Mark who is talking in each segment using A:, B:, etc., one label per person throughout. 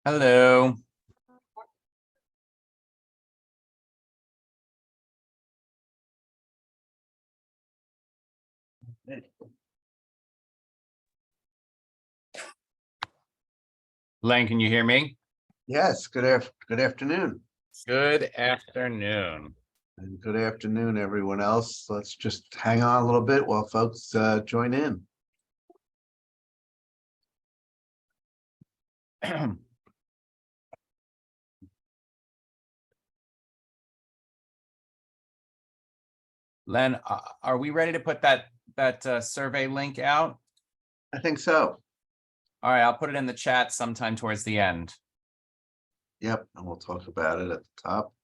A: Hello. Len, can you hear me?
B: Yes, good afternoon.
A: Good afternoon.
B: And good afternoon, everyone else. Let's just hang on a little bit while folks join in.
A: Len, are we ready to put that survey link out?
B: I think so.
A: All right, I'll put it in the chat sometime towards the end.
B: Yep, and we'll talk about it at the top.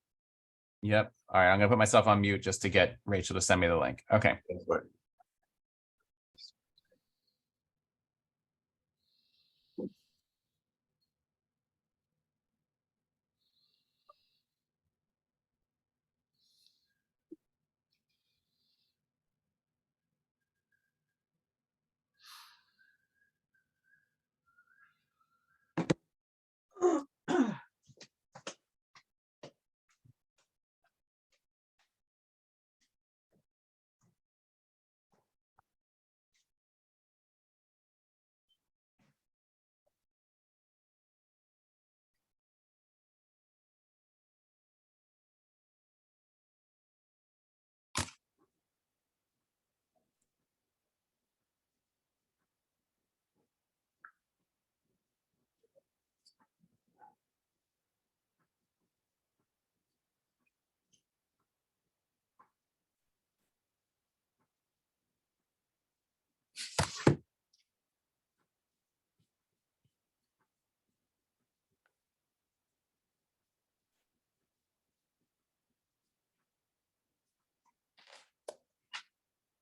A: Yep. All right, I'm gonna put myself on mute just to get Rachel to send me the link. Okay.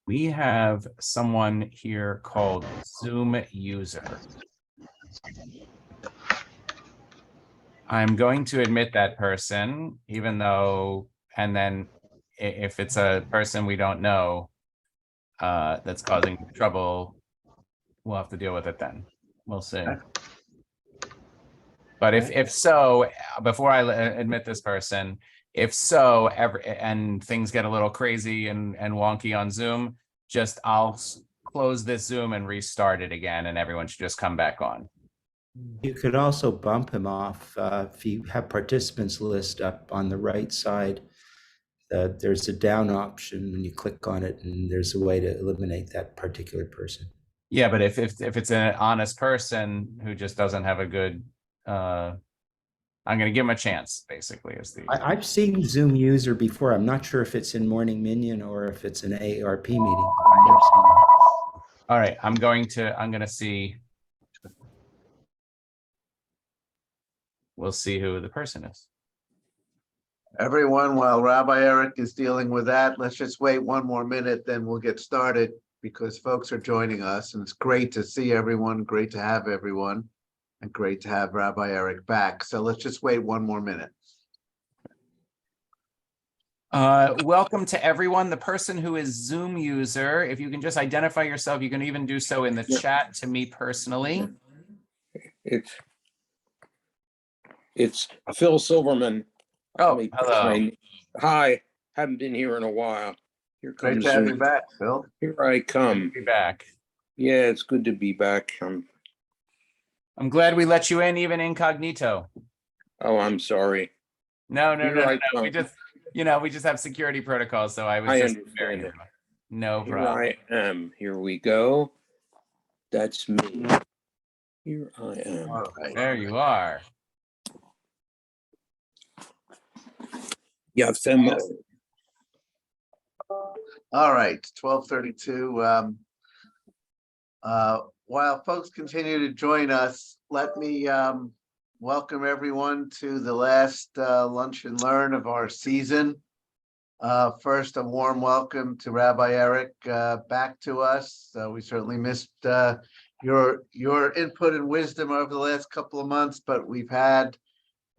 A: We have someone here called Zoom user. I'm going to admit that person, even though, and then if it's a person we don't know that's causing trouble, we'll have to deal with it then. We'll see. But if so, before I admit this person, if so, and things get a little crazy and wonky on Zoom, just I'll close this Zoom and restart it again, and everyone should just come back on.
C: You could also bump him off if you have participants list up on the right side. There's a down option when you click on it, and there's a way to eliminate that particular person.
A: Yeah, but if it's an honest person who just doesn't have a good, I'm going to give him a chance. Basically, is the
C: I've seen Zoom user before. I'm not sure if it's in Morning Minion or if it's an AARP meeting.
A: All right, I'm going to see. We'll see who the person is.
B: Everyone, while Rabbi Eric is dealing with that, let's just wait one more minute, then we'll get started because folks are joining us, and it's great to see everyone, great to have everyone, and great to have Rabbi Eric back. So let's just wait one more minute.
A: Welcome to everyone. The person who is Zoom user, if you can just identify yourself, you can even do so in the chat to me personally.
D: It's Phil Silverman.
A: Oh, hello.
D: Hi, haven't been here in a while. Here
B: Great
D: comes
B: to have
D: Zoom.
B: you back, Phil.
D: Here I come.
A: Be back.
D: Yeah, it's good to be back.
A: I'm glad we let you in, even incognito.
D: Oh, I'm sorry.
A: No. We
D: come.
A: just, we just have security protocols, so I was
D: I
A: just
D: understand it.
A: No
D: Here
A: problem.
D: I am. Here we go. That's me. Here I am.
B: All right.
A: There you are.
D: Yeah, Femo.
B: All right, 12:32. While folks continue to join us, let me welcome everyone to the last Lunch and Learn of our season. First, a warm welcome to Rabbi Eric back to us. We certainly missed your input and wisdom over the last couple of months, but we've had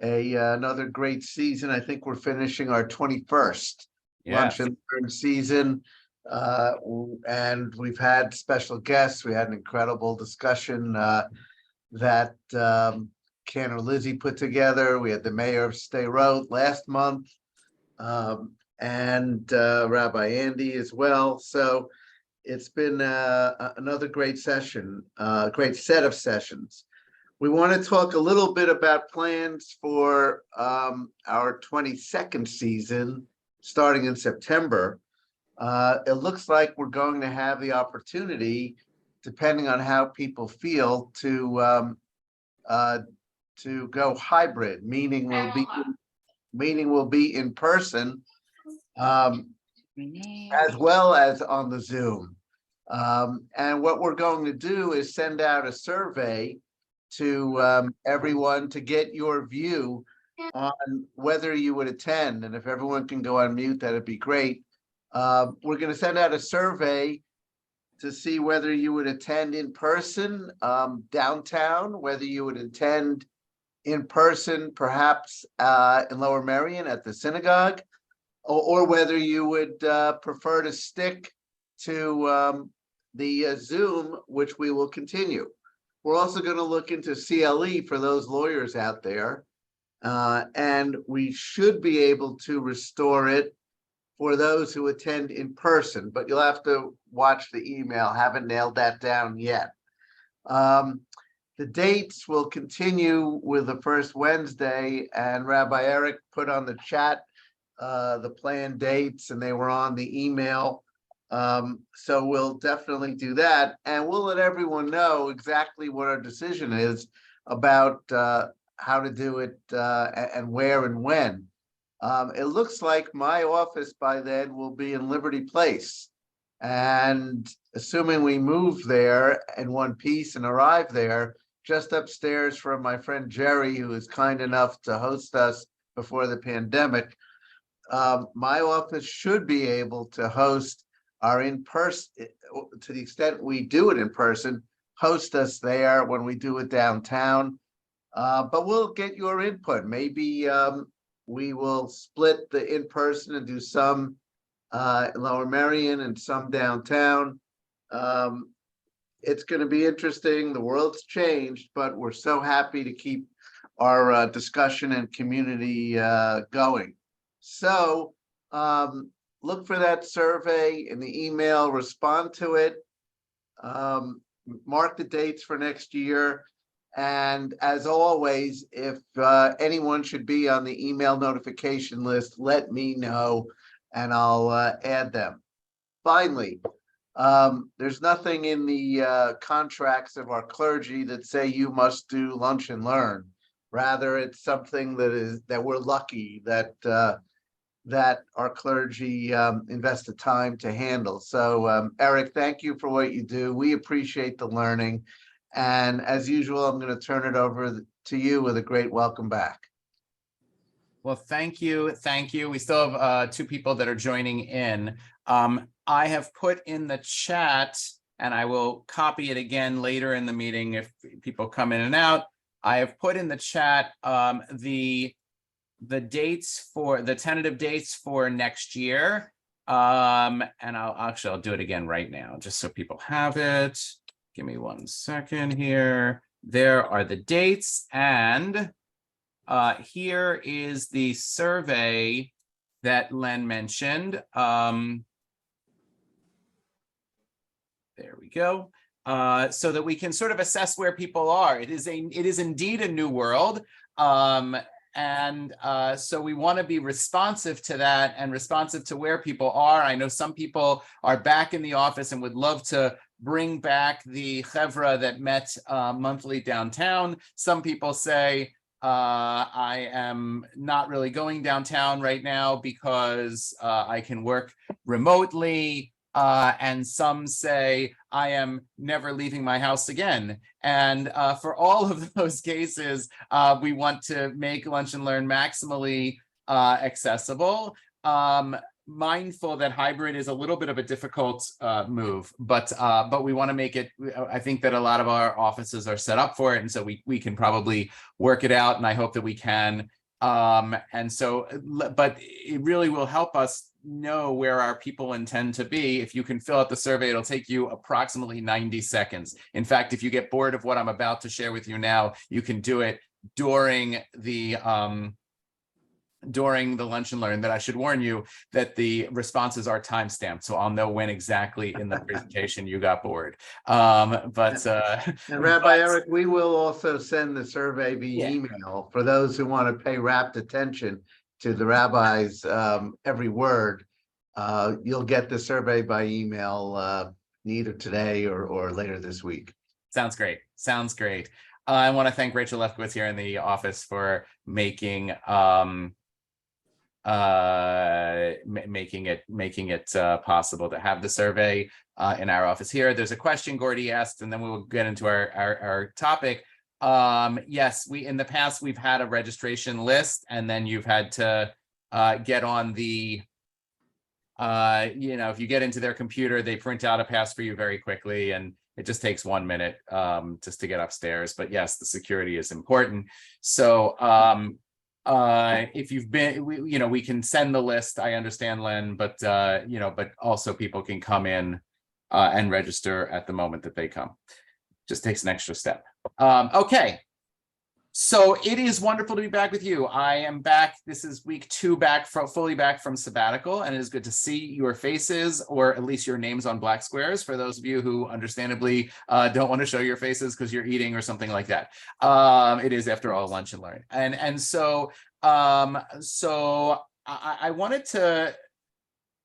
B: another great season. I think we're finishing our 21st Lunch and Learn season, and we've had special guests. We had an incredible discussion that Cantor Lizzie put together. We had the mayor of Stay Road last month. And Rabbi Andy as well. So it's been another great session, great set of sessions. We want to talk a little bit about plans for our 22nd season starting in September. It looks like we're going to have the opportunity, depending on how people feel, to go hybrid, meaning we'll be in person, as well as on the Zoom. And what we're going to do is send out a survey to everyone to get your view on whether you would attend. And if everyone can go on mute, that'd be great. We're going to send out a survey to see whether you would attend in person downtown, whether you would attend in person, perhaps in Lower Merion at the synagogue, or whether you would prefer to stick to the Zoom, which we will continue. We're also going to look into CLE for those lawyers out there, and we should be able to restore it for those who attend in person, but you'll have to watch the email. Haven't nailed that down yet. The dates will continue with the first Wednesday, and Rabbi Eric put on the chat the planned dates, and they were on the email. So we'll definitely do that, and we'll let everyone know exactly what our decision is about how to do it and where and when. It looks like my office by then will be in Liberty Place, and assuming we move there in one piece and arrive there, just upstairs from my friend Jerry, who is kind enough to host us before the pandemic, my office should be able to host our in-person, to the extent we do it in person, host us there when we do it downtown. But we'll get your input. Maybe we will split the in-person and do some in Lower Merion and some downtown. It's going to be interesting. The world's changed, but we're so happy to keep our discussion and community going. So look for that survey in the email, respond to it, mark the dates for next year. And as always, if anyone should be on the email notification list, let me know and I'll add them. Finally, there's nothing in the contracts of our clergy that say you must do lunch and learn. Rather, it's something that we're lucky that our clergy invest the time to handle. So Eric, thank you for what you do. We appreciate the learning. And as usual, I'm going to turn it over to you with a great welcome back.
A: Well, thank you. Thank you. We still have two people that are joining in. I have put in the chat, and I will copy it again later in the meeting if people come in and out. I have put in the chat the dates for the tentative dates for next year. And I'll do it again right now, just so people have it. Give me 1 second here. There are the dates, and here is the survey that Len mentioned. There we go. So that we can sort of assess where people are. It is indeed a new world. And so we want to be responsive to that and responsive to where people are. I know some people are back in the office and would love to bring back the chevra that met monthly downtown. Some people say, I am not really going downtown right now because I can work remotely. And some say, I am never leaving my house again. And for all of those cases, we want to make Lunch and Learn maximally accessible. Mindful that hybrid is a little bit of a difficult move, but we want to make it. I think that a lot of our offices are set up for it, and so we can probably work it out, and I hope that we can. And so, but it really will help us know where our people intend to be. If you can fill out the survey, it'll take you approximately 90 seconds. In fact, if you get bored of what I'm about to share with you now, you can do it during the lunch and learn, that I should warn you that the responses are timestamped, so I'll know when exactly in the presentation you got bored.
B: And Rabbi
A: but-
B: Eric, we will also send the survey via
A: Yeah.
B: email for those who want to pay rapt attention to the rabbi's every word. You'll get the survey by email either today or later this week.
A: Sounds great. Sounds great. I want to thank Rachel Lefkowitz here in the office for making making it possible to have the survey in our office here. There's a question Gordy asked, and then we will get into our topic. Yes, in the past we've had a registration list, and then you've had to get on the if you get into their computer, they print out a pass for you very quickly, and it just takes 1 minute just to get upstairs. But yes, the security is important. So if you've been, we can send the list. I understand, Len, but but also people can come in and register at the moment that they come. Just takes an extra step. Okay. So it is wonderful to be back with you. I am back. This is week 2 fully back from sabbatical, and it is good to see your faces, or at least your names on black squares, for those of you who understandably don't want to show your faces because you're eating or something like that. It is, after all, lunch and learn. And so I wanted to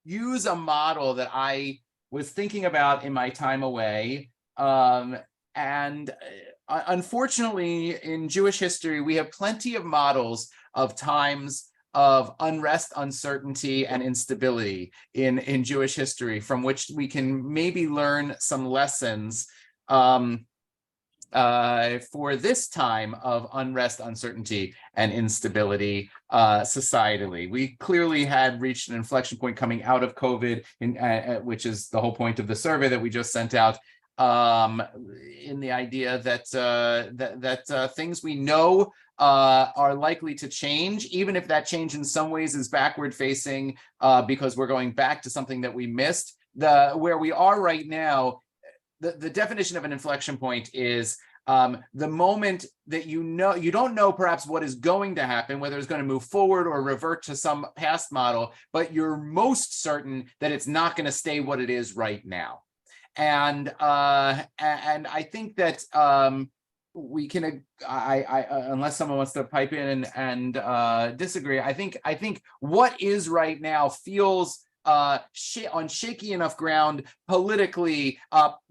A: use a model that I was thinking about in my time away. Unfortunately, in Jewish history, we have plenty of models of times of unrest, uncertainty, and instability in Jewish history, from which we can maybe learn some lessons for this time of unrest, uncertainty, and instability societally. We clearly had reached an inflection point coming out of COVID, which is the whole point of the survey that we just sent out, in the idea that things we know are likely to change, even if that change in some ways is backward facing, because we're going back to something that we missed. Where we are right now, the definition of an inflection point is the moment that you don't know perhaps what is going to happen, whether it's going to move forward or revert to some past model, but you're most certain that it's not going to stay what it is right now. And I think that we can, unless someone wants to pipe in and disagree, I think what is right now feels on shaky enough ground politically,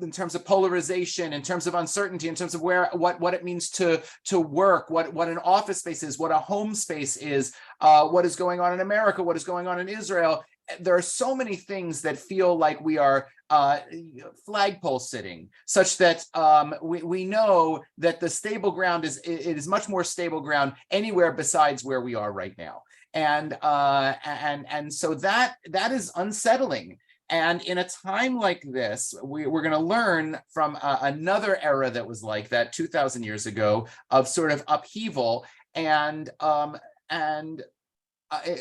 A: in terms of polarization, in terms of uncertainty, in terms of what it means to work, what an office space is, what a home space is, what is going on in America, what is going on in Israel. There are so many things that feel like we are flagpole sitting, such that we know that the stable ground is much more stable ground anywhere besides where we are right now, and so that is unsettling. And in a time like this, we're going to learn from another era that was like that 2,000 years ago, of sort of upheaval, and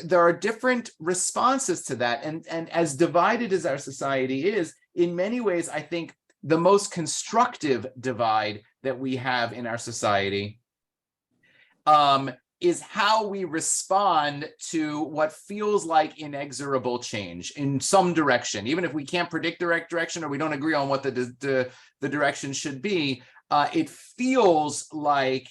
A: there are different responses to that. And as divided as our society is, in many ways, I think the most constructive divide that we have in our society is how we respond to what feels like inexorable change in some direction. Even if we can't predict the right direction, or we don't agree on what the direction should be, it feels like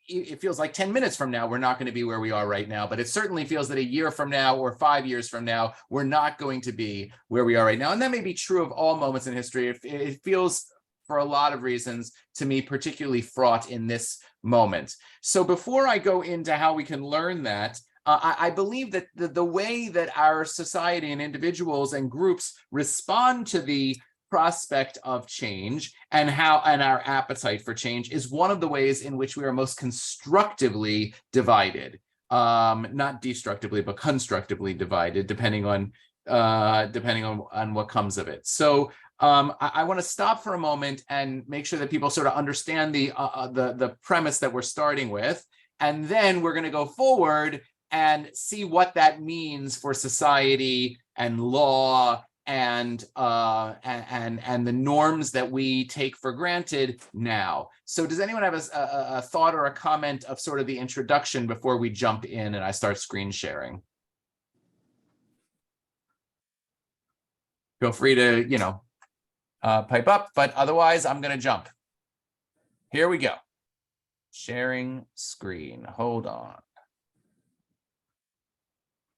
A: it feels like 10 minutes from now, we're not going to be where we are right now, but it certainly feels that a year from now or 5 years from now, we're not going to be where we are right now. And that may be true of all moments in history. It feels, for a lot of reasons, to me, particularly fraught in this moment. So before I go into how we can learn that, I believe that the way that our society and individuals and groups respond to the prospect of change and our appetite for change is one of the ways in which we are most constructively divided, not destructively, but constructively divided, depending on what comes of it. So I want to stop for a moment and make sure that people sort of understand the premise that we're starting with, and then we're going to go forward and see what that means for society and law and the norms that we take for granted now. So does anyone have a thought or a comment of sort of the introduction before we jump in and I start screen sharing? Feel free to, pipe up, but otherwise I'm going to jump. Here we go. Sharing screen. Hold on.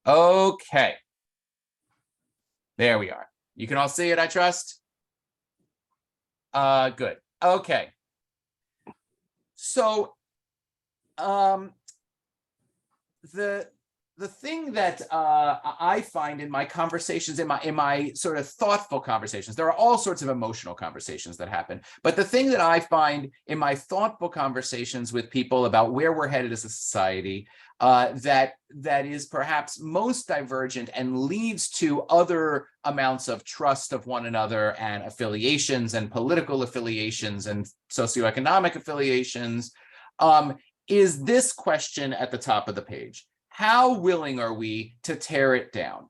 A: Okay. There we are. You can all see it, I trust. Good. Okay. So, the thing that I find in my conversations, in my sort of thoughtful conversations, there are all sorts of emotional conversations that happen. But the thing that I find in my thoughtful conversations with people about where we're headed as a society, that is perhaps most divergent and leads to other amounts of trust of one another and affiliations and political affiliations and socioeconomic affiliations, is this question at the top of the page. How willing are we to tear it down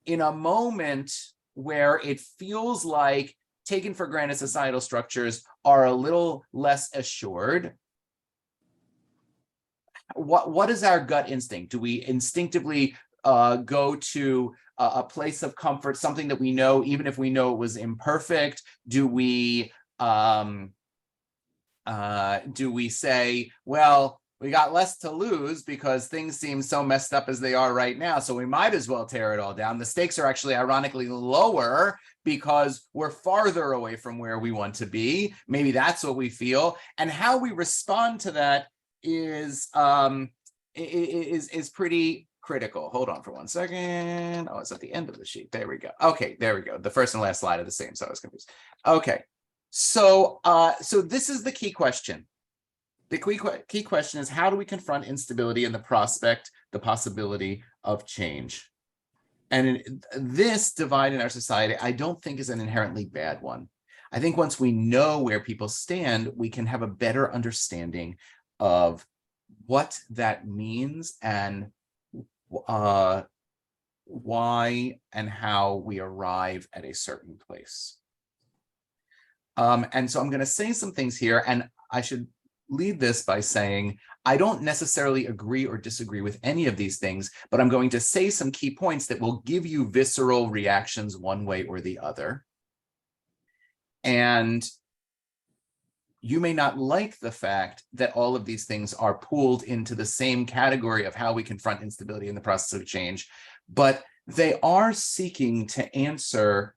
A: in a moment where it feels like taken for granted societal structures are a little less assured? What is our gut instinct? Do we instinctively go to a place of comfort, something that we know, even if we know it was imperfect? Do we say, well, we got less to lose because things seem so messed up as they are right now, so we might as well tear it all down? The stakes are actually ironically lower because we're farther away from where we want to be. Maybe that's what we feel. And how we respond to that is pretty critical. Hold on for 1 second. Oh, it's at the end of the sheet. There we go. Okay, there we go. The first and last slide are the same, so I was confused. Okay, so this is the key question. The key question is, how do we confront instability and the possibility of change? And this divide in our society, I don't think is an inherently bad one. I think once we know where people stand, we can have a better understanding of what that means and why and how we arrive at a certain place. And so I'm going to say some things here, and I should lead this by saying I don't necessarily agree or disagree with any of these things, but I'm going to say some key points that will give you visceral reactions one way or the other. And you may not like the fact that all of these things are pooled into the same category of how we confront instability in the process of change, but they are seeking to answer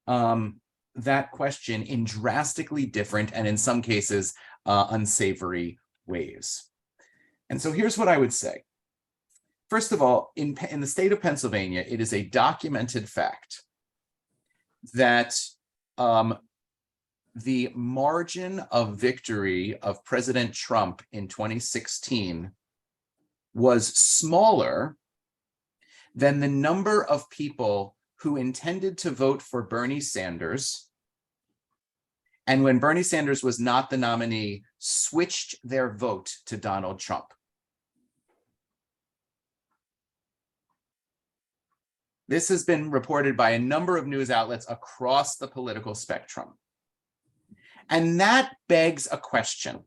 A: that question in drastically different and in some cases unsavory ways. And so here's what I would say. First of all, in the state of Pennsylvania, it is a documented fact that the margin of victory of President Trump in 2016 was smaller than the number of people who intended to vote for Bernie Sanders, and when Bernie Sanders was not the nominee, switched their vote to Donald Trump. This has been reported by a number of news outlets across the political spectrum. And that begs a question.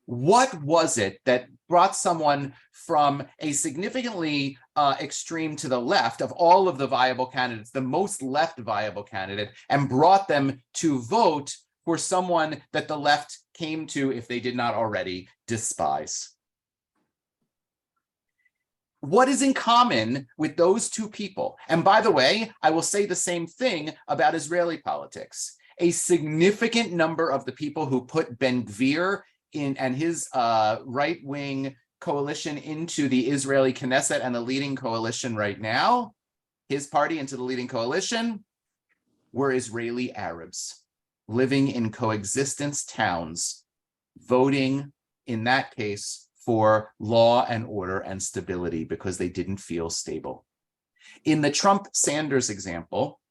A: What was it that brought someone from a significantly extreme to the left of all of the viable candidates, the most left viable candidate, and brought them to vote for someone that the left came to, if they did not already, despise? What is in common with those two people? And by the way, I will say the same thing about Israeli politics. A significant number of the people who put Ben-Gvir in and his right-wing coalition into the Israeli Knesset and the leading coalition right now, his party into the leading coalition, were Israeli Arabs living in coexistence towns, voting in that case for law and order and stability because they didn't feel stable. In the Trump-Sanders example,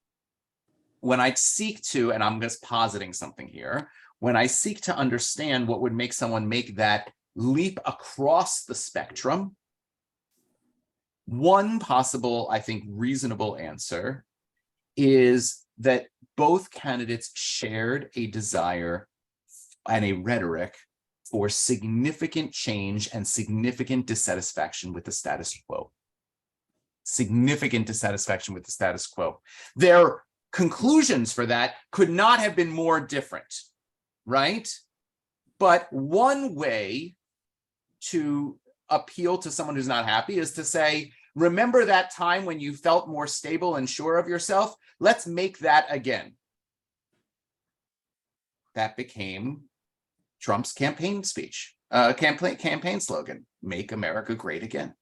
A: when I seek to, and I'm just positing something here, when I seek to understand what would make someone make that leap across the spectrum, one possible, I think, reasonable answer is that both candidates shared a desire and a rhetoric for significant change and significant dissatisfaction with the status quo. Significant dissatisfaction with the status quo. Their conclusions for that could not have been more different, right? But one way to appeal to someone who's not happy is to say, remember that time when you felt more stable and sure of yourself? Let's make that again. That became Trump's campaign speech, campaign slogan, "Make America Great Again."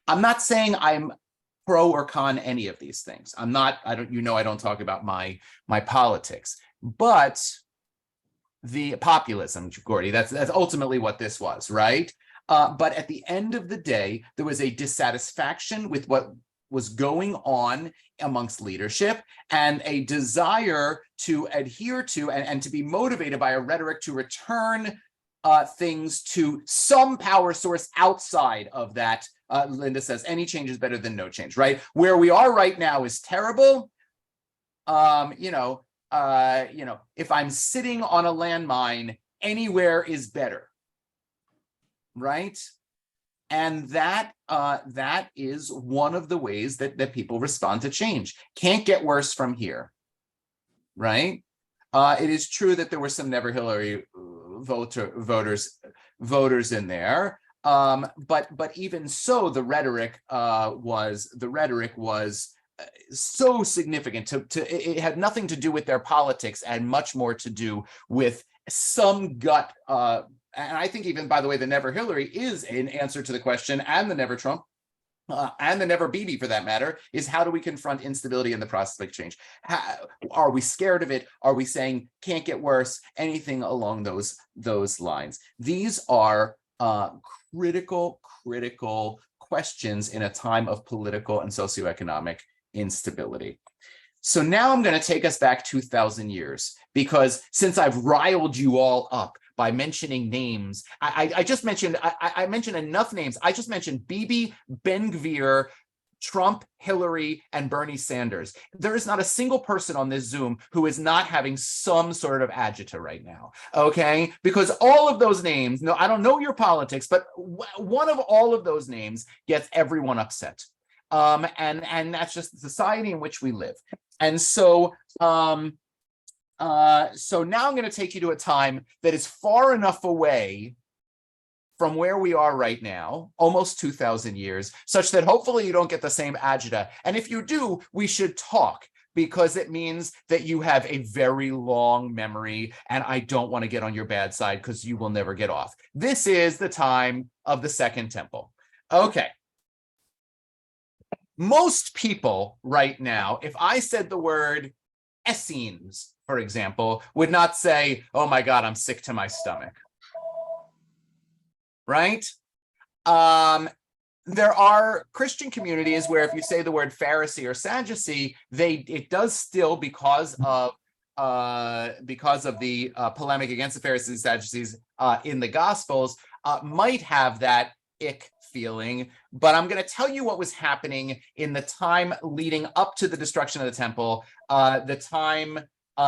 A: I'm not saying I'm pro or con any of these things. I'm not, I don't talk about my politics, but the populism, Gordy, that's ultimately what this was, right? But at the end of the day, there was a dissatisfaction with what was going on amongst leadership and a desire to adhere to and to be motivated by a rhetoric to return things to some power source outside of that. Linda says any change is better than no change, right? Where we are right now is terrible. If I'm sitting on a landmine, anywhere is better, right? And that is one of the ways that people respond to change. Can't get worse from here, right? It is true that there were some Never Hillary voters in there, but even so, the rhetoric was so significant. It had nothing to do with their politics and much more to do with some gut. And I think even, by the way, the Never Hillary is an answer to the question, and the Never Trump, and the Never Bibi for that matter, is how do we confront instability in the process of change? Are we scared of it? Are we saying can't get worse? Anything along those lines. These are critical questions in a time of political and socioeconomic instability. So now I'm going to take us back 2,000 years, because since I've riled you all up by mentioning names, I just mentioned, I mentioned enough names. I just mentioned Bibi, Ben-Gvir, Trump, Hillary, and Bernie Sanders. There is not a single person on this Zoom who is not having some sort of agita right now, okay? Because all of those names, no, I don't know your politics, but one of all of those names gets everyone upset. And that's just the society in which we live. And so, so now I'm going to take you to a time that is far enough away from where we are right now, almost 2,000 years, such that hopefully you don't get the same agita. And if you do, we should talk, because it means that you have a very long memory, and I don't want to get on your bad side because you will never get off. This is the time of the Second Temple. Okay. Most people right now, if I said the word Essenes, for example, would not say, oh my God, I'm sick to my stomach. Right? There are Christian communities where if you say the word Pharisee or Sadducee, it does still, because of the polemic against the Pharisees and Sadducees in the Gospels, might have that ick feeling. But I'm going to tell you what was happening in the time leading up to the destruction of the temple, the time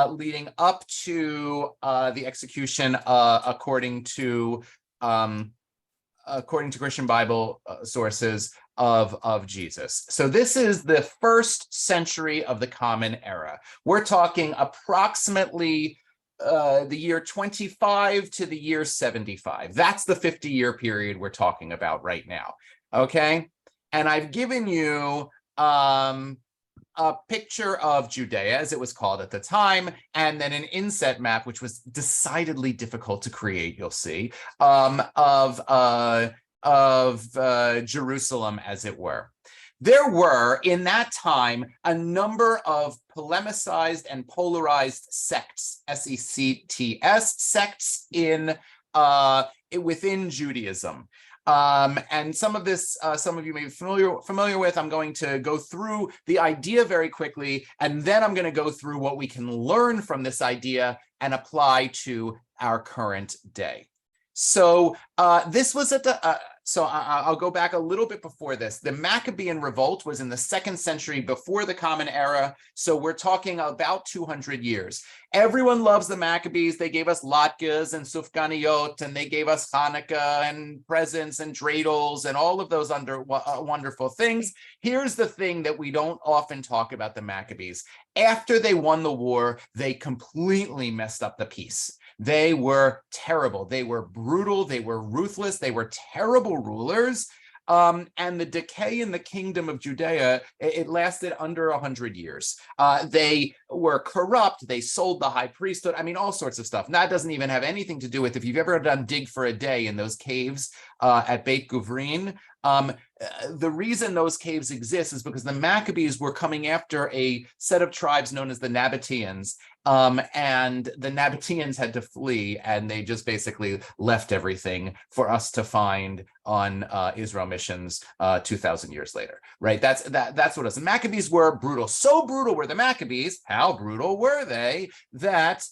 A: leading up to the execution according to Christian Bible sources of Jesus. So this is the 1st century of the Common Era. We're talking approximately the year 25 to the year 75. That's the 50-year period we're talking about right now. Okay. And I've given you a picture of Judea, as it was called at the time, and then an inset map, which was decidedly difficult to create, you'll see, of Jerusalem, as it were. There were, in that time, a number of polemicized and polarized sects, S-E-C-T-S, sects within Judaism. And some of this, some of you may be familiar with. I'm going to go through the idea very quickly, and then I'm going to go through what we can learn from this idea and apply to our current day. So this was I'll go back a little bit before this. The Maccabean revolt was in the 2nd century before the Common Era. So we're talking about 200 years. Everyone loves the Maccabees. They gave us latkes and sufganiyot, and they gave us Hanukkah and presents and dreidels and all of those wonderful things. Here's the thing that we don't often talk about the Maccabees. After they won the war, they completely messed up the peace. They were terrible. They were brutal. They were ruthless. They were terrible rulers. And the decay in the kingdom of Judea, it lasted under 100 years. They were corrupt. They sold the high priesthood. I mean, all sorts of stuff. And that doesn't even have anything to do with if you've ever done Dig for a Day in those caves at Beit Guvrin. The reason those caves exist is because the Maccabees were coming after a set of tribes known as the Nabateans. And the Nabateans had to flee, and they just basically left everything for us to find on Israel missions 2,000 years later, right? That's what it is. The Maccabees were brutal. So brutal were the Maccabees. How brutal were they? That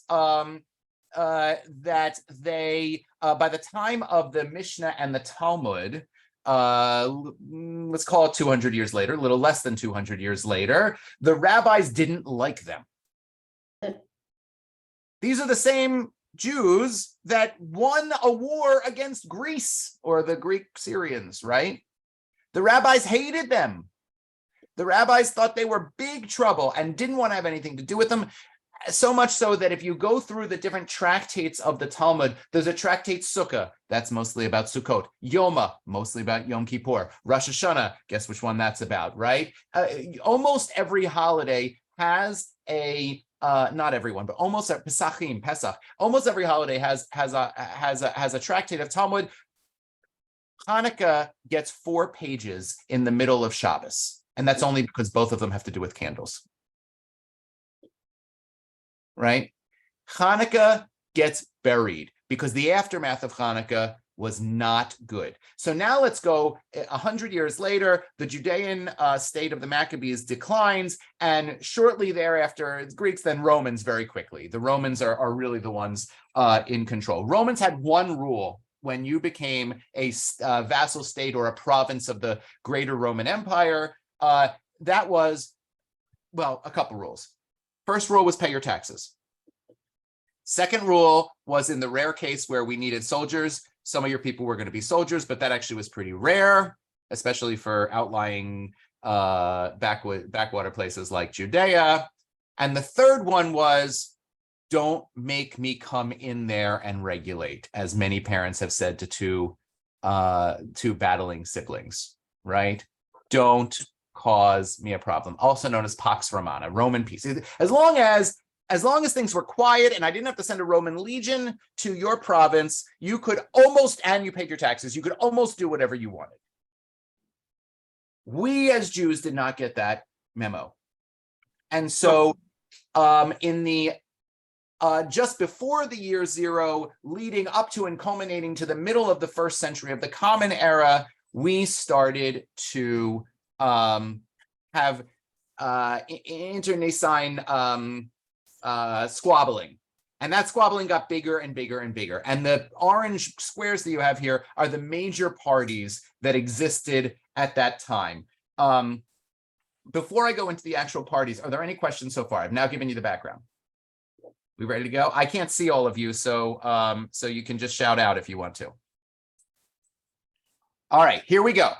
A: they, by the time of the Mishnah and the Talmud, let's call it 200 years later, a little less than 200 years later, the rabbis didn't like them. These are the same Jews that won a war against Greece or the Greek Syrians, right? The rabbis hated them. The rabbis thought they were big trouble and didn't want to have anything to do with them. So much so that if you go through the different tractates of the Talmud, there's a tractate Sukkah, that's mostly about Sukkot. Yoma, mostly about Yom Kippur. Rosh Hashanah, guess which one that's about, right? Almost every holiday has a not everyone, but almost Pesach, almost every holiday has a tractate of Talmud. Hanukkah gets 4 pages in the middle of Shabbos, and that's only because both of them have to do with candles. Right? Hanukkah gets buried because the aftermath of Hanukkah was not good. So now let's go 100 years later, the Judean state of the Maccabees declines, and shortly thereafter, it's Greeks, then Romans very quickly. The Romans are really the ones in control. Romans had one rule when you became a vassal state or a province of the greater Roman Empire. That was, well, a couple rules. First rule was pay your taxes. Second rule was in the rare case where we needed soldiers. Some of your people were going to be soldiers, but that actually was pretty rare, especially for outlying backwater places like Judea. And the third one was, don't make me come in there and regulate, as many parents have said to two battling siblings, right? Don't cause me a problem, also known as Pax Romana, Roman peace. As long as things were quiet and I didn't have to send a Roman legion to your province, you could almost, and you paid your taxes, you could almost do whatever you wanted. We as Jews did not get that memo. And so in the just before the year 0, leading up to and culminating to the middle of the 1st century of the Common Era, we started to have internecine squabbling. And that squabbling got bigger and bigger and bigger. And the orange squares that you have here are the major parties that existed at that time. Before I go into the actual parties, are there any questions so far? I've now given you the background. We ready to go? I can't see all of you, so so you can just shout out if you want to. All right, here we go.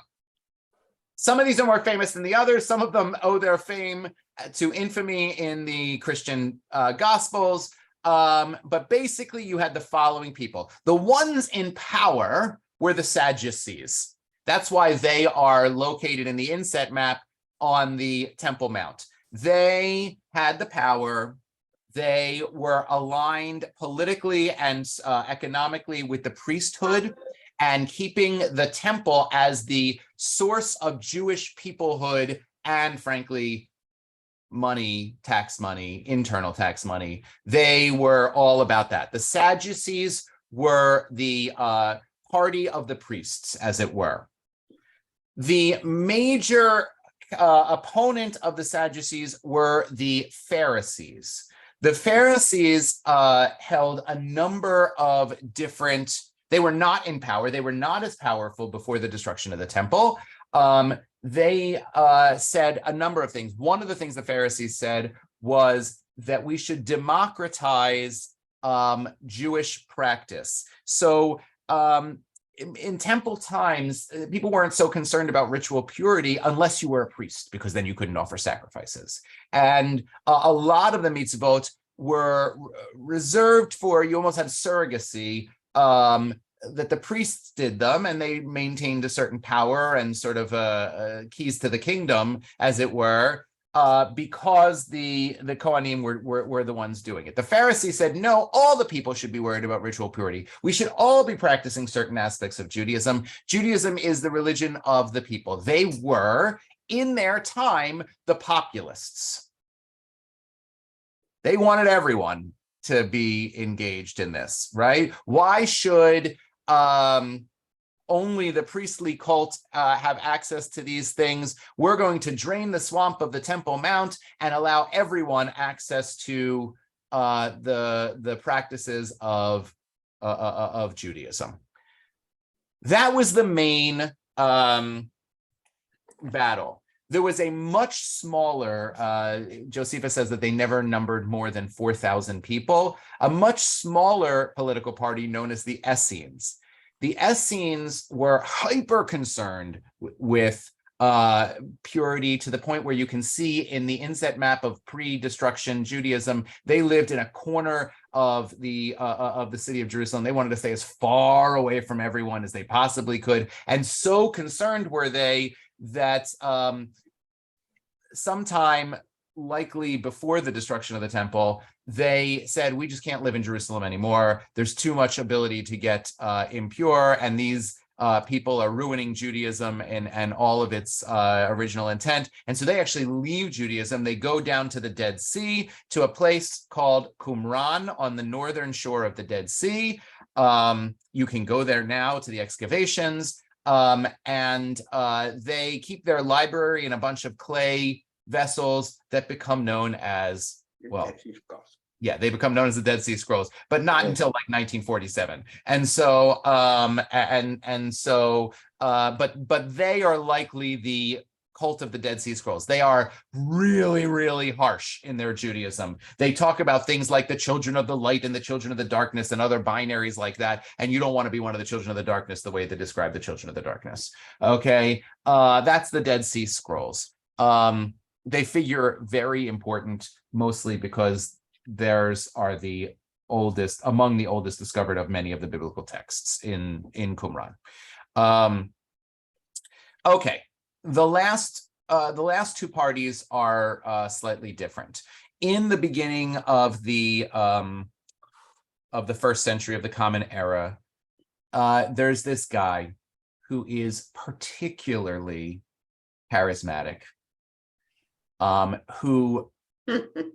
A: Some of these are more famous than the others. Some of them owe their fame to infamy in the Christian Gospels. But basically, you had the following people. The ones in power were the Sadducees. That's why they are located in the inset map on the Temple Mount. They had the power. They were aligned politically and economically with the priesthood, and keeping the temple as the source of Jewish peoplehood and, frankly, money, tax money, internal tax money. They were all about that. The Sadducees were the party of the priests, as it were. The major opponent of the Sadducees were the Pharisees. The Pharisees held a number of different. They were not in power. They were not as powerful before the destruction of the temple. They said a number of things. One of the things the Pharisees said was that we should democratize Jewish practice. So in temple times, people weren't so concerned about ritual purity unless you were a priest, because then you couldn't offer sacrifices. And a lot of the mitzvot were reserved for, you almost had surrogacy, that the priests did them, and they maintained a certain power and sort of keys to the kingdom, as it were, because the Kohanim were the ones doing it. The Pharisees said, no, all the people should be worried about ritual purity. We should all be practicing certain aspects of Judaism. Judaism is the religion of the people. They were, in their time, the populists. They wanted everyone to be engaged in this, right? Why should only the priestly cult have access to these things? We're going to drain the swamp of the Temple Mount and allow everyone access to the practices of Judaism. That was the main battle. There was a much smaller, Josephus says that they never numbered more than 4,000 people, a much smaller political party known as the Essenes. The Essenes were hyper concerned with purity, to the point where you can see in the inset map of pre-destruction Judaism, they lived in a corner of the city of Jerusalem. They wanted to stay as far away from everyone as they possibly could. And so concerned were they that sometime likely before the destruction of the temple, they said, we just can't live in Jerusalem anymore. There's too much ability to get impure, and these people are ruining Judaism and all of its original intent. And so they actually leave Judaism. They go down to the Dead Sea, to a place called Qumran on the northern shore of the Dead Sea. You can go there now to the excavations. And they keep their library in a bunch of clay vessels that become known as, well, yeah, they become known as the Dead Sea Scrolls, but not until like 1947. And so, but they are likely the cult of the Dead Sea Scrolls. They are really, really harsh in their Judaism. They talk about things like the children of the light and the children of the darkness and other binaries like that. And you don't want to be one of the children of the darkness the way they describe the children of the darkness. Okay, that's the Dead Sea Scrolls. They figure very important, mostly because theirs are the oldest, among the oldest discovered of many of the biblical texts in Qumran. Okay. The last two parties are slightly different. In the beginning of the first century of the Common Era, there's this guy who is particularly charismatic, who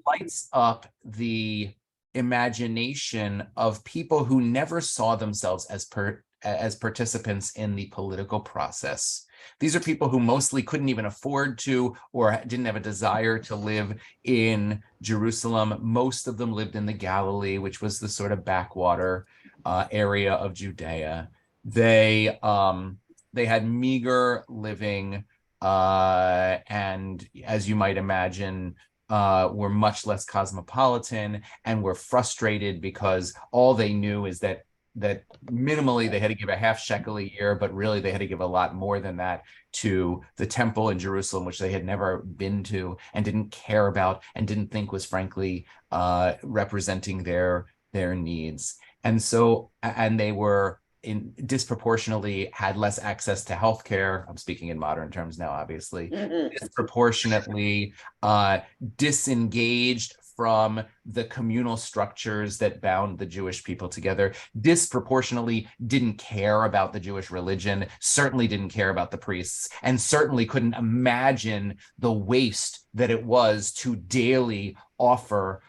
A: lights up the imagination of people who never saw themselves as participants in the political process. These are people who mostly couldn't even afford to, or didn't have a desire to live in Jerusalem. Most of them lived in the Galilee, which was the sort of backwater area of Judea. They had meager living, and as you might imagine, were much less cosmopolitan, and were frustrated because all they knew is that minimally they had to give a half shekel a year, but really they had to give a lot more than that to the temple in Jerusalem, which they had never been to and didn't care about and didn't think was frankly representing their needs. And so, and they were disproportionately had less access to healthcare. I'm speaking in modern terms now, obviously. Disproportionately disengaged from the communal structures that bound the Jewish people together, disproportionately didn't care about the Jewish religion, certainly didn't care about the priests, and certainly couldn't imagine the waste that it was to daily offer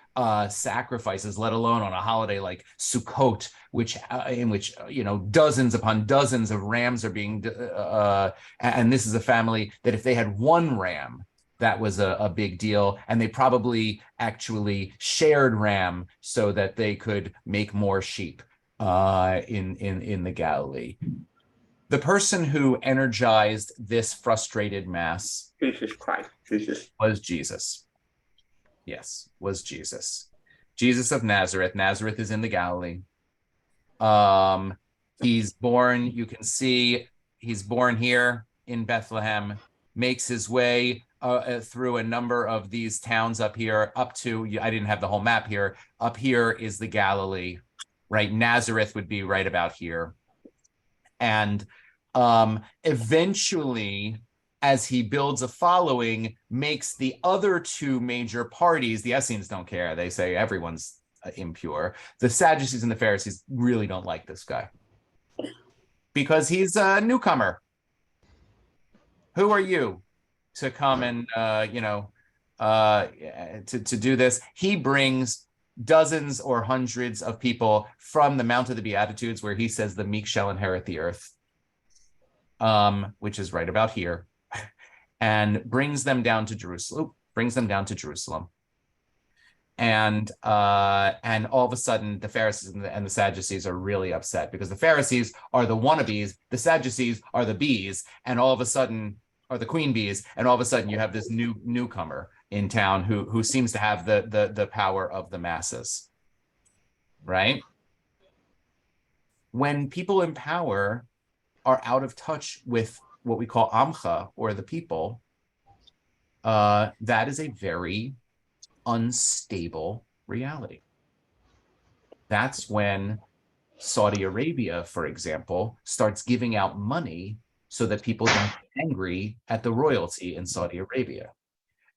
A: sacrifices, let alone on a holiday like Sukkot, in which dozens upon dozens of rams are being, and this is a family that if they had one ram, that was a big deal, and they probably actually shared ram so that they could make more sheep. in the Galilee. The person who energized this frustrated mass
D: Jesus Christ. Jesus.
A: was Jesus. Yes, was Jesus. Jesus of Nazareth. Nazareth is in the Galilee. He's born, you can see he's born here in Bethlehem, makes his way through a number of these towns up here, up to, I didn't have the whole map here. Up here is the Galilee, right? Nazareth would be right about here. And eventually, as he builds a following, makes the other two major parties, the Essenes don't care. They say everyone's impure. The Sadducees and the Pharisees really don't like this guy because he's a newcomer. Who are you to come and, to do this? He brings dozens or hundreds of people from the Mount of the Beatitudes, where he says the meek shall inherit the earth, which is right about here, and brings them down to Jerusalem. And all of a sudden, the Pharisees and the Sadducees are really upset because the Pharisees are the wannabes, the Sadducees are the bees, and all of a sudden, are the queen bees, and all of a sudden you have this newcomer in town who seems to have the power of the masses, right? When people in power are out of touch with what we call Amcha, or the people, that is a very unstable reality. That's when Saudi Arabia, for example, starts giving out money so that people don't get angry at the royalty in Saudi Arabia.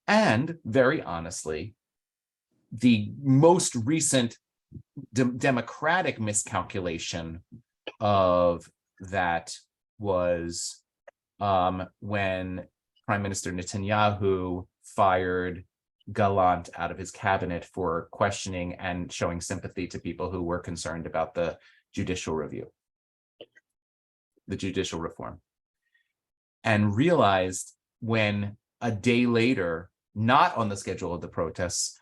A: And very honestly, the most recent democratic miscalculation of that was when Prime Minister Netanyahu fired Gallant out of his cabinet for questioning and showing sympathy to people who were concerned about the judicial review, the judicial reform, and realized when a day later, not on the schedule of the protests,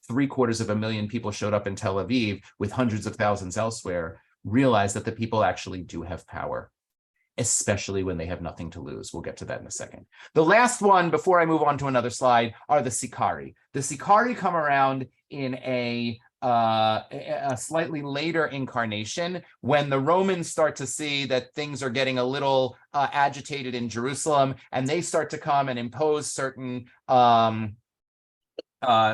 A: 750,000 people showed up in Tel Aviv with hundreds of thousands elsewhere, realized that the people actually do have power, especially when they have nothing to lose. We'll get to that in a second. The last one, before I move on to another slide, are the Sicarii. The Sicarii come around in a slightly later incarnation, when the Romans start to see that things are getting a little agitated in Jerusalem, and they start to come and impose certain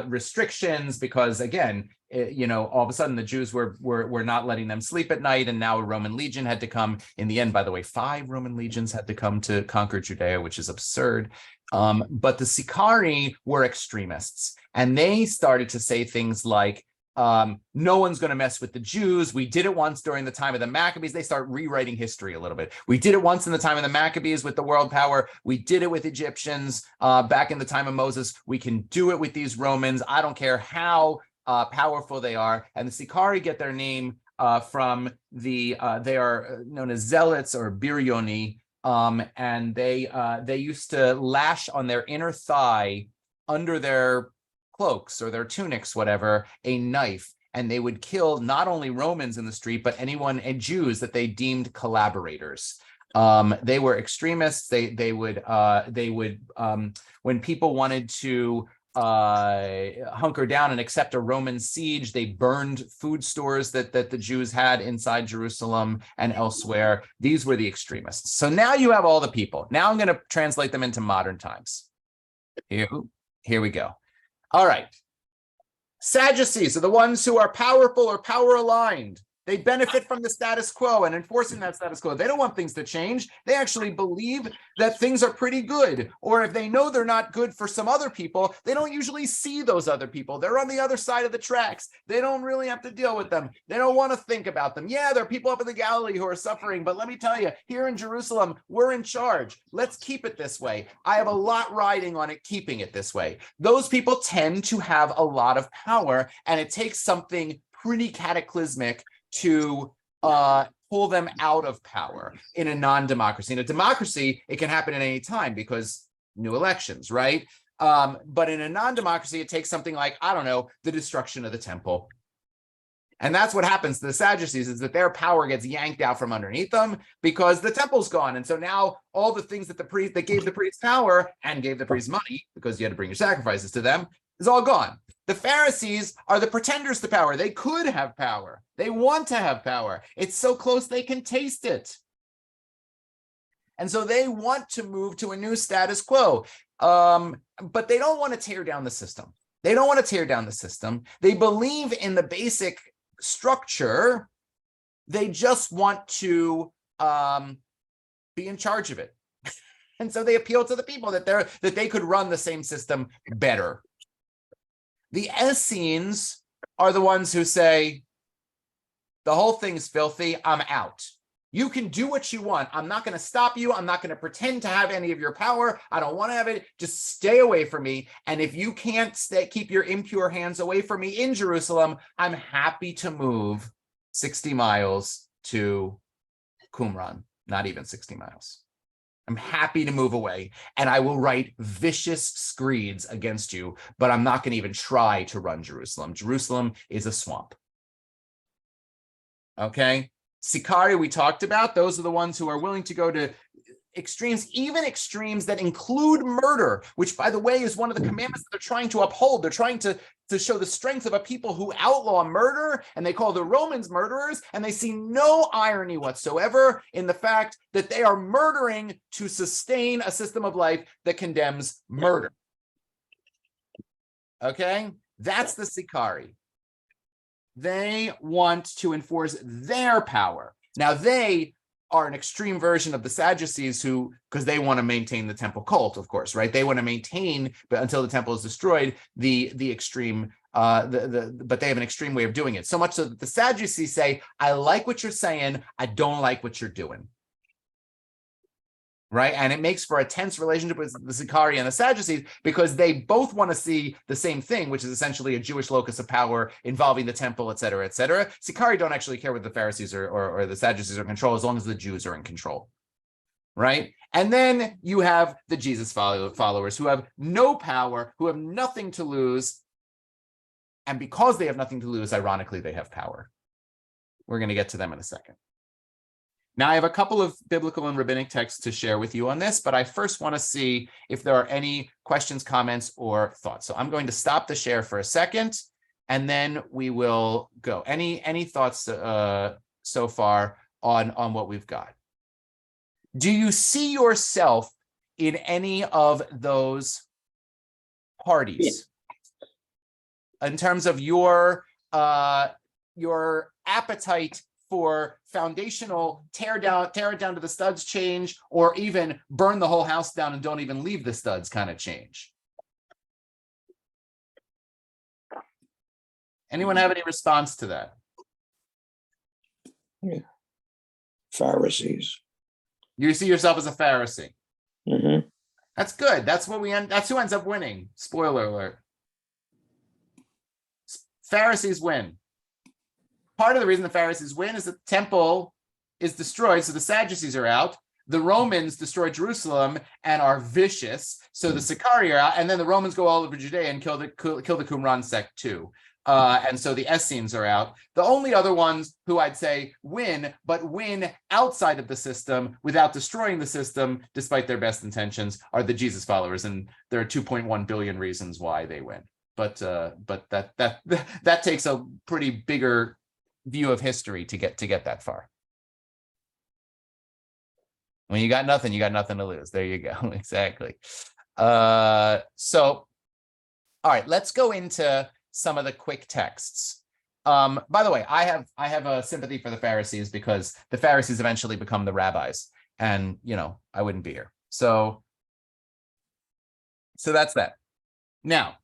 A: restrictions, because again, all of a sudden the Jews were not letting them sleep at night, and now a Roman legion had to come. In the end, by the way, 5 Roman legions had to come to conquer Judea, which is absurd. But the Sicarii were extremists, and they started to say things like, no one's going to mess with the Jews. We did it once during the time of the Maccabees. They start rewriting history a little bit. We did it once in the time of the Maccabees with the world power. We did it with Egyptians back in the time of Moses. We can do it with these Romans. I don't care how powerful they are. And the Sicarii get their name from they are known as zealots or birioni, and they used to lash on their inner thigh under their cloaks or their tunics, whatever, a knife, and they would kill not only Romans in the street, but anyone and Jews that they deemed collaborators. They were extremists. They would when people wanted to hunker down and accept a Roman siege, they burned food stores that the Jews had inside Jerusalem and elsewhere. These were the extremists. So now you have all the people. Now I'm going to translate them into modern times. Here we go. All right. Sadducees are the ones who are powerful or power aligned. They benefit from the status quo and enforcing that status quo. They don't want things to change. They actually believe that things are pretty good. Or if they know they're not good for some other people, they don't usually see those other people. They're on the other side of the tracks. They don't really have to deal with them. They don't want to think about them. Yeah, there are people up in the Galilee who are suffering, but let me tell you, here in Jerusalem, we're in charge. Let's keep it this way. I have a lot riding on it keeping it this way. Those people tend to have a lot of power, and it takes something pretty cataclysmic to pull them out of power in a non-democracy. In a democracy, it can happen at any time because new elections, right? But in a non-democracy, it takes something like, I don't know, the destruction of the temple, And that's what happens to the Sadducees, is that their power gets yanked out from underneath them because the temple's gone. And so now all the things that that gave the priest power and gave the priest money, because you had to bring your sacrifices to them, is all gone. The Pharisees are the pretenders to power. They could have power. They want to have power. It's so close they can taste it. And so they want to move to a new status quo. But they don't want to tear down the system. They don't want to tear down the system. They believe in the basic structure. They just want to be in charge of it. And so they appeal to the people that they could run the same system better. The Essenes are the ones who say, the whole thing's filthy, I'm out. You can do what you want. I'm not going to stop you. I'm not going to pretend to have any of your power. I don't want to have it. Just stay away from me. And if you can't keep your impure hands away from me in Jerusalem, I'm happy to move 60 miles to Qumran, not even 60 miles. I'm happy to move away, and I will write vicious screeds against you, but I'm not going to even try to run Jerusalem. Jerusalem is a swamp. Okay? Sicarii we talked about. Those are the ones who are willing to go to extremes, even extremes that include murder, which, by the way, is one of the commandments that they're trying to uphold. They're trying to show the strength of a people who outlaw murder, and they call the Romans murderers, and they see no irony whatsoever in the fact that they are murdering to sustain a system of life that condemns murder. Okay? That's the Sicarii. They want to enforce their power. Now, they are an extreme version of the Sadducees because they want to maintain the temple cult, of course, right? They want to maintain, but until the temple is destroyed, the extreme, but they have an extreme way of doing it. So much so that the Sadducees say, I like what you're saying, I don't like what you're doing. Right? And it makes for a tense relationship with the Sicarii and the Sadducees because they both want to see the same thing, which is essentially a Jewish locus of power involving the temple, et cetera, et cetera. Sicarii don't actually care what the Pharisees or the Sadducees are in control as long as the Jews are in control. Right? And then you have the Jesus followers who have no power, who have nothing to lose. And because they have nothing to lose, ironically, they have power. We're going to get to them in a second. Now, I have a couple of biblical and rabbinic texts to share with you on this, but I first want to see if there are any questions, comments, or thoughts. So I'm going to stop the share for a second, and then we will go. Any thoughts so far on what we've got? Do you see yourself in any of those parties? In terms of your appetite for foundational tear it down to the studs change, or even burn the whole house down and don't even leave the studs kind of change? Anyone have any response to that?
D: Yeah. Pharisees.
A: You see yourself as a Pharisee.
D: Mm-hmm.
A: That's good. That's who ends up winning. Spoiler alert. Pharisees win. Part of the reason the Pharisees win is that the temple is destroyed, so the Sadducees are out. The Romans destroy Jerusalem and are vicious, so the Sicarii are out, and then the Romans go all over Judea and kill the Qumran sect too. And so the Essenes are out. The only other ones who I'd say win, but win outside of the system without destroying the system, despite their best intentions, are the Jesus followers, and there are 2.1 billion reasons why they win. But that takes a pretty bigger view of history to get that far. When you got nothing to lose. There you go. Exactly. So, all right, let's go into some of the quick texts. By the way, I have a sympathy for the Pharisees because the Pharisees eventually become the rabbis, and I wouldn't be here. So that's that. Now,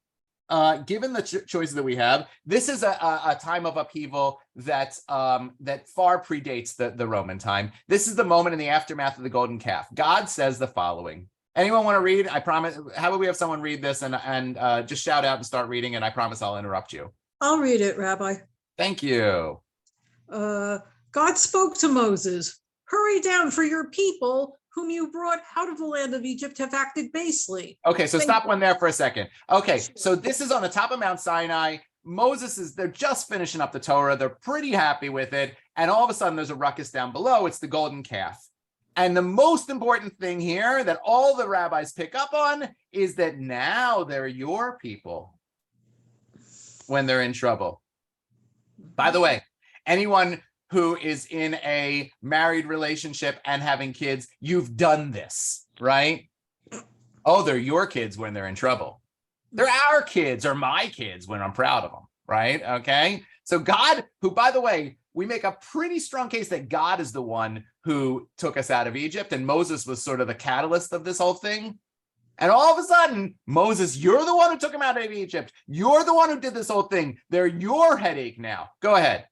A: given the choices that we have, this is a time of upheaval that far predates the Roman time. This is the moment in the aftermath of the golden calf. God says the following. Anyone want to read? I promise. How about we have someone read this and just shout out and start reading, and I promise I'll interrupt you.
E: I'll read it, Rabbi.
A: Thank you.
E: God spoke to Moses, "Hurry down, for your people whom you brought out of the land of Egypt have acted basely."
A: Okay, so stop one there for a second. Okay, so this is on the top of Mount Sinai. they're just finishing up the Torah. They're pretty happy with it. And all of a sudden there's a ruckus down below. It's the golden calf. And the most important thing here that all the rabbis pick up on is that now they're your people when they're in trouble. By the way, anyone who is in a married relationship and having kids, you've done this, right? Oh, they're your kids when they're in trouble. They're our kids or my kids when I'm proud of them, right? Okay. So God, who, by the way, we make a pretty strong case that God is the one who took us out of Egypt, and Moses was sort of the catalyst of this whole thing. And all of a sudden, Moses, you're the one who took him out of Egypt. You're the one who did this whole thing. They're your headache now. Go ahead.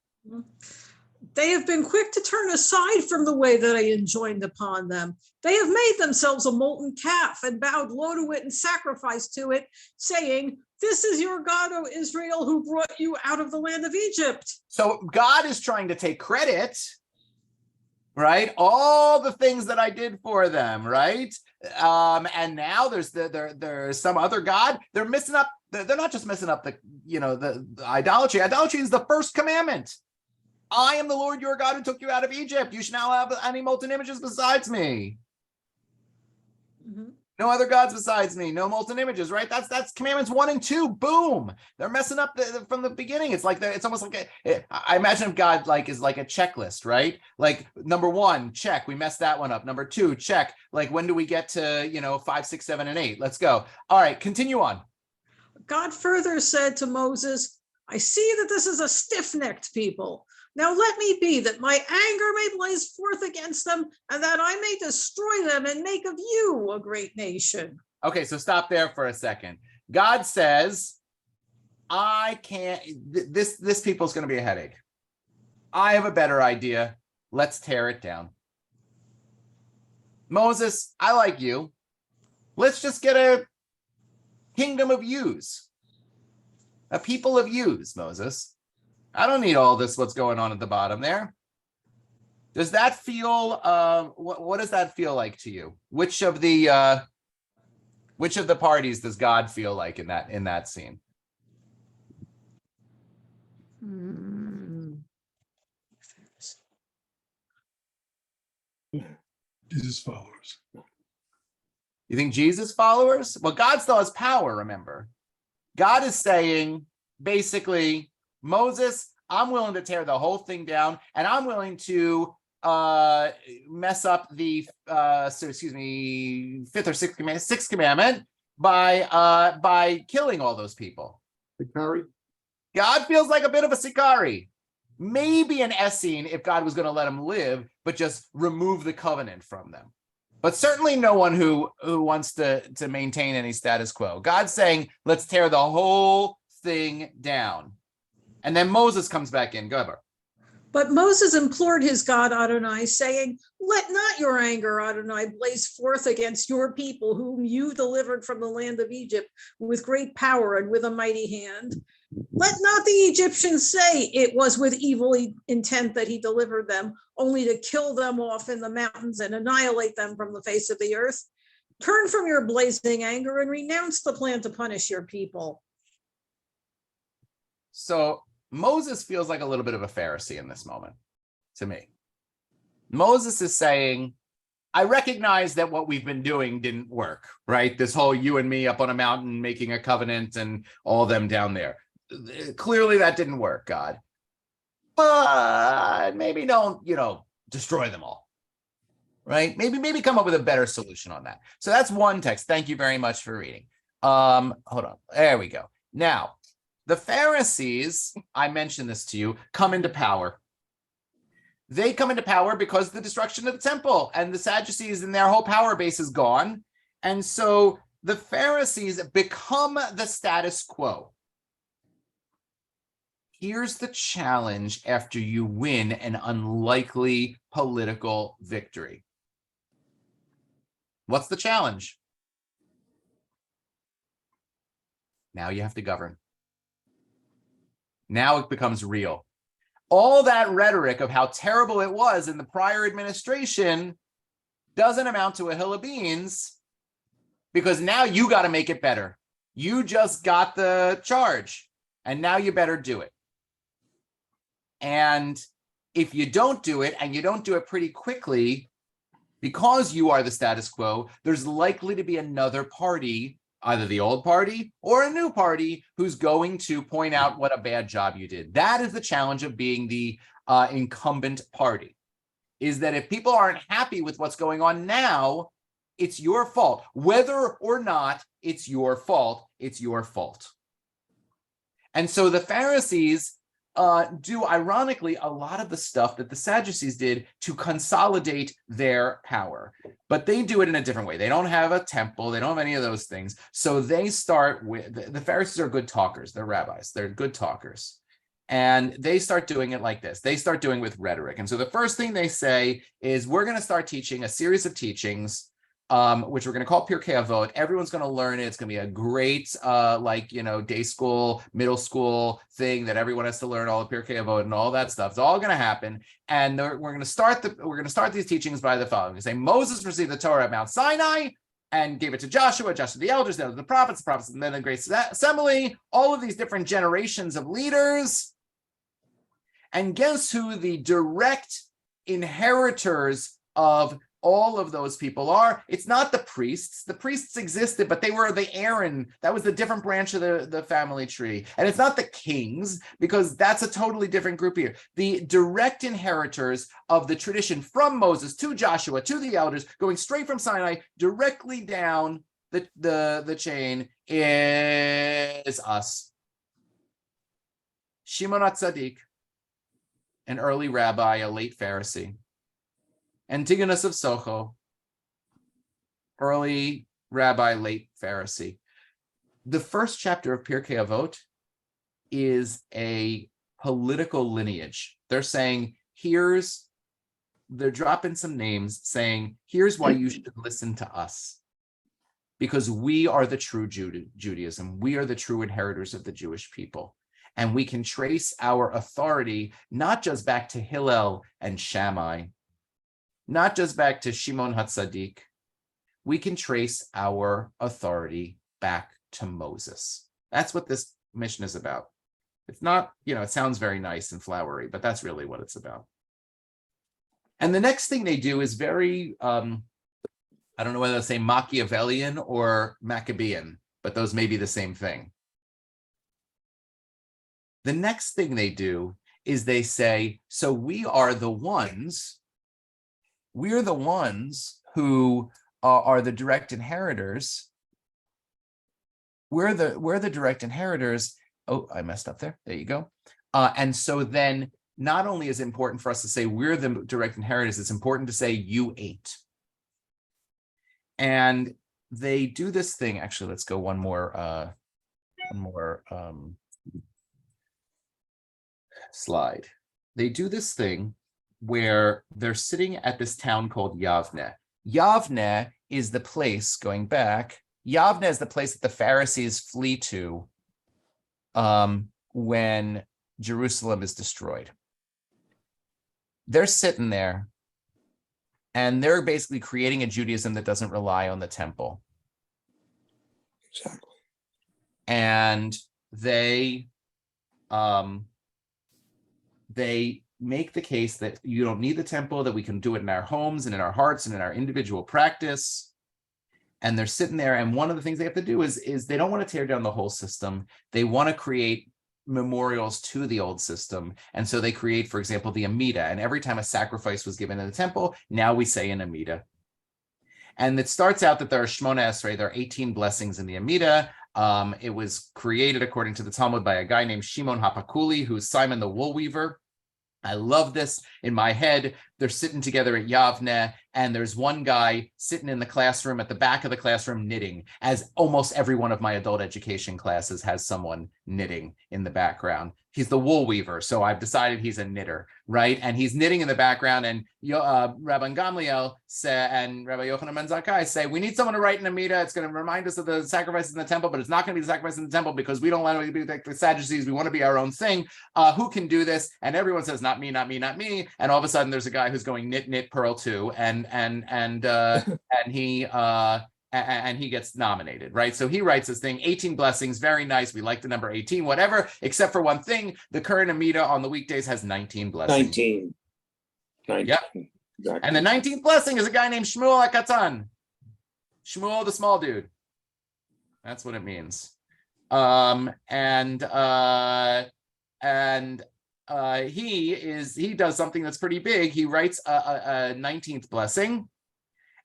E: They have been quick to turn aside from the way that I enjoined upon them. They have made themselves a molten calf and bowed low to it and sacrificed to it, saying, "This is your God, O Israel, who brought you out of the land of Egypt."
A: So God is trying to take credit, right? All the things that I did for them, right? And now there's some other God. They're messing up. They're not just messing up the idolatry. Idolatry is the first commandment. I am the Lord your God who took you out of Egypt. You shall not have any molten images besides me.
E: Mhm.
A: No other gods besides me. No molten images, right? That's commandments 1 and 2. Boom. They're messing up from the beginning. It's like it's almost like I imagine if God is like a checklist, right? Like number 1, check. We messed that one up. Number 2, check. Like when do we get to 5, 6, 7, and 8? Let's go. All right, continue on.
E: God further said to Moses, "I see that this is a stiff-necked people. Now let me be, that my anger may blaze forth against them, and that I may destroy them and make of you a great nation."
A: Okay, so stop there for a second. God says, I can't, this people's going to be a headache. I have a better idea. Let's tear it down. Moses, I like you. Let's just get a kingdom of yous. A people of yous, Moses. I don't need all this, what's going on at the bottom there. Does that feel, what does that feel like to you? Which of the parties does God feel like in that scene?
F: Jesus followers.
A: You think Jesus followers? Well, God still has power, remember. God is saying, basically, Moses, I'm willing to tear the whole thing down, and I'm willing to mess up the fifth or sixth commandment by killing all those people.
F: Sikari?
A: God feels like a bit of a Sikari. Maybe an Essene if God was going to let them live, but just remove the covenant from them. But certainly no one who wants to maintain any status quo. God's saying, let's tear the whole thing down. And then Moses comes back in. Go ahead, Bar.
E: But Moses implored his God Adonai, saying, "Let not your anger, Adonai, blaze forth against your people, whom you delivered from the land of Egypt with great power and with a mighty hand. Let not the Egyptians say it was with evil intent that he delivered them, only to kill them off in the mountains and annihilate them from the face of the earth. Turn from your blazing anger and renounce the plan to punish your people."
A: So Moses feels like a little bit of a Pharisee in this moment to me. Moses is saying, I recognize that what we've been doing didn't work, right? This whole you and me up on a mountain making a covenant and all them down there. Clearly that didn't work, God. But maybe don't, destroy them all, right? Maybe come up with a better solution on that. So that's one text. Thank you very much for reading. Hold on. There we go. Now, the Pharisees, I mentioned this to you, come into power. They come into power because of the destruction of the temple, and the Sadducees and their whole power base is gone. And so the Pharisees become the status quo. Here's the challenge after you win an unlikely political victory. What's the challenge? Now you have to govern. Now it becomes real. All that rhetoric of how terrible it was in the prior administration doesn't amount to a hill of beans, because now you got to make it better. You just got the charge. And now you better do it. And if you don't do it, and you don't do it pretty quickly, because you are the status quo, there's likely to be another party, either the old party or a new party, who's going to point out what a bad job you did. That is the challenge of being the incumbent party, is that if people aren't happy with what's going on now, it's your fault. Whether or not it's your fault, it's your fault. And so the Pharisees do, ironically, a lot of the stuff that the Sadducees did to consolidate their power. But they do it in a different way. They don't have a temple. They don't have any of those things. So they start with, the Pharisees are good talkers. They're rabbis. They're good talkers. And they start doing it like this. They start doing it with rhetoric. And so the first thing they say is, we're going to start teaching a series of teachings, which we're going to call Pirkei Avot. Everyone's going to learn it. It's going to be a great, day school, middle school thing that everyone has to learn all of Pirkei Avot and all that stuff. It's all going to happen. And we're going to start these teachings by the following. We say Moses received the Torah at Mount Sinai and gave it to Joshua the elders, then the prophets, and then the Great Assembly, all of these different generations of leaders. And guess who the direct inheritors of all of those people are? It's not the priests. The priests existed, but they were the Aaron. That was the different branch of the family tree. And it's not the kings, because that's a totally different group here. The direct inheritors of the tradition from Moses to Joshua to the elders, going straight from Sinai directly down the chain, is us. Shimon HaTzadik, an early rabbi, a late Pharisee. Antigonus of Socho, early rabbi, late Pharisee. The first chapter of Pirkei Avot is a political lineage. They're saying, they're dropping some names saying, here's why you should listen to us. Because we are the true Judaism. We are the true inheritors of the Jewish people. And we can trace our authority not just back to Hillel and Shammai, not just back to Shimon HaTzadik. We can trace our authority back to Moses. That's what this mission is about. It's not, it sounds very nice and flowery, but that's really what it's about. And the next thing they do is very, I don't know whether to say Machiavellian or Maccabean, but those may be the same thing. The next thing they do is they say, so we're the ones who are the direct inheritors. We're the direct inheritors. Oh, I messed up there. There you go. And so then not only is it important for us to say we're the direct inheritors, it's important to say you ain't. And they do this thing. Actually, let's go one more slide. They do this thing where they're sitting at this town called Yavne. Yavne is the place, going back, Yavne is the place that the Pharisees flee to when Jerusalem is destroyed. They're sitting there, and they're basically creating a Judaism that doesn't rely on the temple.
D: Exactly.
A: And they make the case that you don't need the temple, that we can do it in our homes and in our hearts and in our individual practice. And they're sitting there, and one of the things they have to do is they don't want to tear down the whole system. They want to create memorials to the old system. And so they create, for example, the Amida. And every time a sacrifice was given in the temple, now we say an Amida. And it starts out that there are Shmona Esrei, there are 18 blessings in the Amida. It was created, according to the Talmud, by a guy named Shimon HaPakuli, who's Simon the Wool Weaver. I love this. In my head, they're sitting together at Yavne, and there's one guy sitting in the classroom at the back of the classroom knitting, as almost every one of my adult education classes has someone knitting in the background. He's the wool weaver, so I've decided he's a knitter, right? And he's knitting in the background, and Rabbi Gamliel and Rabbi Yochanan ben Zakkai say, we need someone to write an Amida. It's going to remind us of the sacrifices in the temple, but it's not going to be the sacrifice in the temple because we don't want to be like the Sadducees. We want to be our own thing. Who can do this? And everyone says, not me, not me, not me. And all of a sudden, there's a guy who's going knit, knit, purl too, and and he gets nominated, right? So he writes this thing, 18 blessings, very nice. We like the number 18, whatever, except for one thing. The current Amida on the weekdays has 19 blessings.
D: 19. 19.
A: Yep.
D: Exactly.
A: And the 19th blessing is a guy named Shmuel HaKatan. Shmuel, the small dude. That's what it means. He does something that's pretty big. He writes a 19th blessing.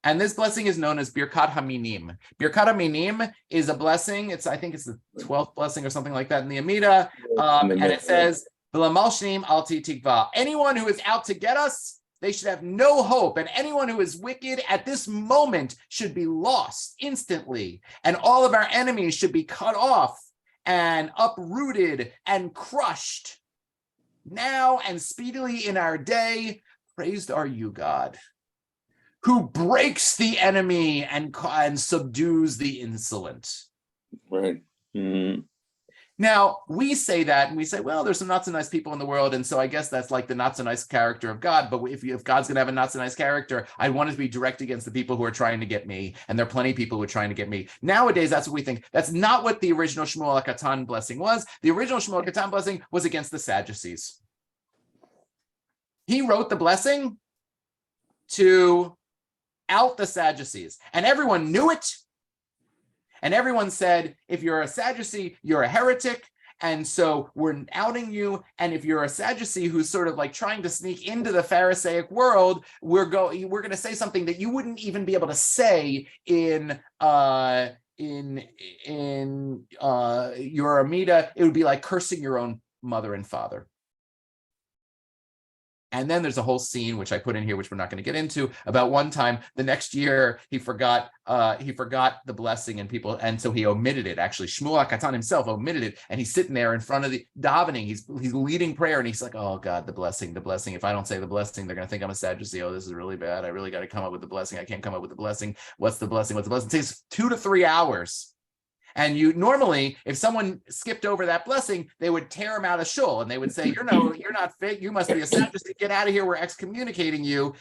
A: And this blessing is known as Birkat HaMinim. Birkat HaMinim is a blessing. I think it's the 12th blessing or something like that in the Amida. And it says, V'lamal shneim al tikva. Anyone who is out to get us, they should have no hope. And anyone who is wicked at this moment should be lost instantly. And all of our enemies should be cut off and uprooted and crushed now and speedily in our day. Praised are you, God, who breaks the enemy and subdues the insolent. Right. Mm-hmm. Now, we say that and we say, well, there's some not so nice people in the world. And so I guess that's like the not so nice character of God. But if God's going to have a not so nice character, I want it to be direct against the people who are trying to get me. And there are plenty of people who are trying to get me. Nowadays, that's what we think. That's not what the original Shmuel HaKatan blessing was. The original Shmuel HaKatan blessing was against the Sadducees. He wrote the blessing to out the Sadducees. And everyone knew it. And everyone said, if you're a Sadducee, you're a heretic. And so we're outing you. And if you're a Sadducee who's sort of like trying to sneak into the Pharisaic world, we're going to say something that you wouldn't even be able to say in your Amida. It would be like cursing your own mother and father. And then there's a whole scene, which I put in here, which we're not going to get into, about one time the next year he forgot the blessing and so he omitted it. Actually, Shmuel HaKatan himself omitted it, and he's sitting there in front of the davening. He's leading prayer, and he's like, "Oh God, the blessing. If I don't say the blessing, they're going to think I'm a Sadducee. Oh, this is really bad. I really got to come up with the blessing. I can't come up with the blessing. What's the blessing? It takes 2 to 3 hours." And you normally, if someone skipped over that blessing, they would tear him out of shul, and they would say, "You're not fit. You must be a Sadducee. Get out of here. We're excommunicating you."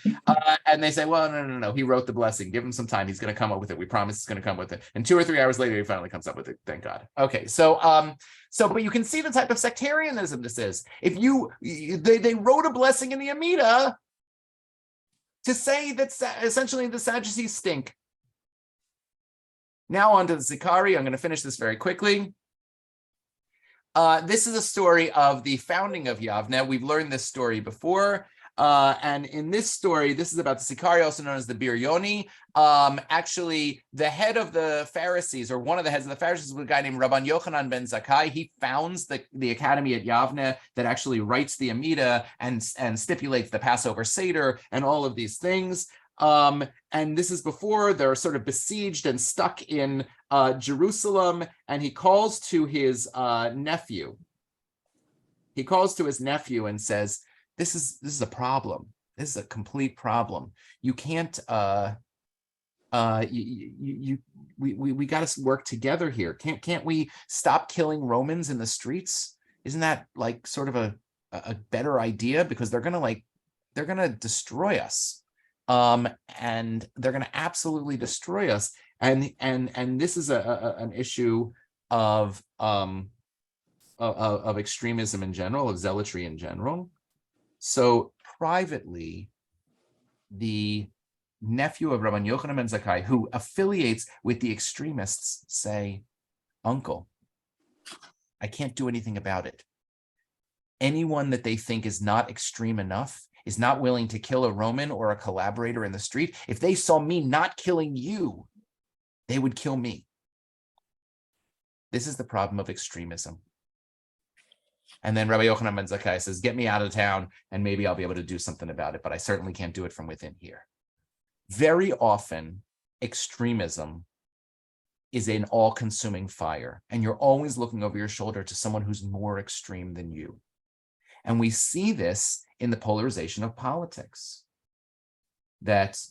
A: And they say, "Well, no. He wrote the blessing. Give him some time. He's going to come up with it. We promise he's going to come with it." And 2 or 3 hours later, he finally comes up with it. Thank God. Okay, but you can see the type of sectarianism this is. If they wrote a blessing in the Amida to say that essentially the Sadducees stink. Now on to the Zikari. I'm going to finish this very quickly. This is a story of the founding of Yavne. We've learned this story before. And in this story, this is about the Zikari, also known as the Bir Yoni. Actually, the head of the Pharisees, or one of the heads of the Pharisees, was a guy named Rabban Yochanan ben Zakkai. He founds the academy at Yavne that actually writes the Amida and stipulates the Passover Seder and all of these things. And this is before they're sort of besieged and stuck in Jerusalem, and he calls to his nephew. He calls to his nephew and says, "This is a problem. This is a complete problem. You can't. We got to work together here. Can't we stop killing Romans in the streets? Isn't that like sort of a better idea? Because they're gonna destroy us." And they're going to absolutely destroy us. And this is an issue of extremism in general, of zealotry in general. So privately, the nephew of Rabban Yochanan ben Zakkai, who affiliates with the extremists, say, "Uncle, I can't do anything about it. Anyone that they think is not extreme enough, is not willing to kill a Roman or a collaborator in the street, if they saw me not killing you, they would kill me. This is the problem of extremism." And then Rabbi Yochanan ben Zakkai says, "Get me out of town and maybe I'll be able to do something about it, but I certainly can't do it from within here." Very often, extremism is an all-consuming fire, and you're always looking over your shoulder to someone who's more extreme than you. And we see this in the polarization of politics, that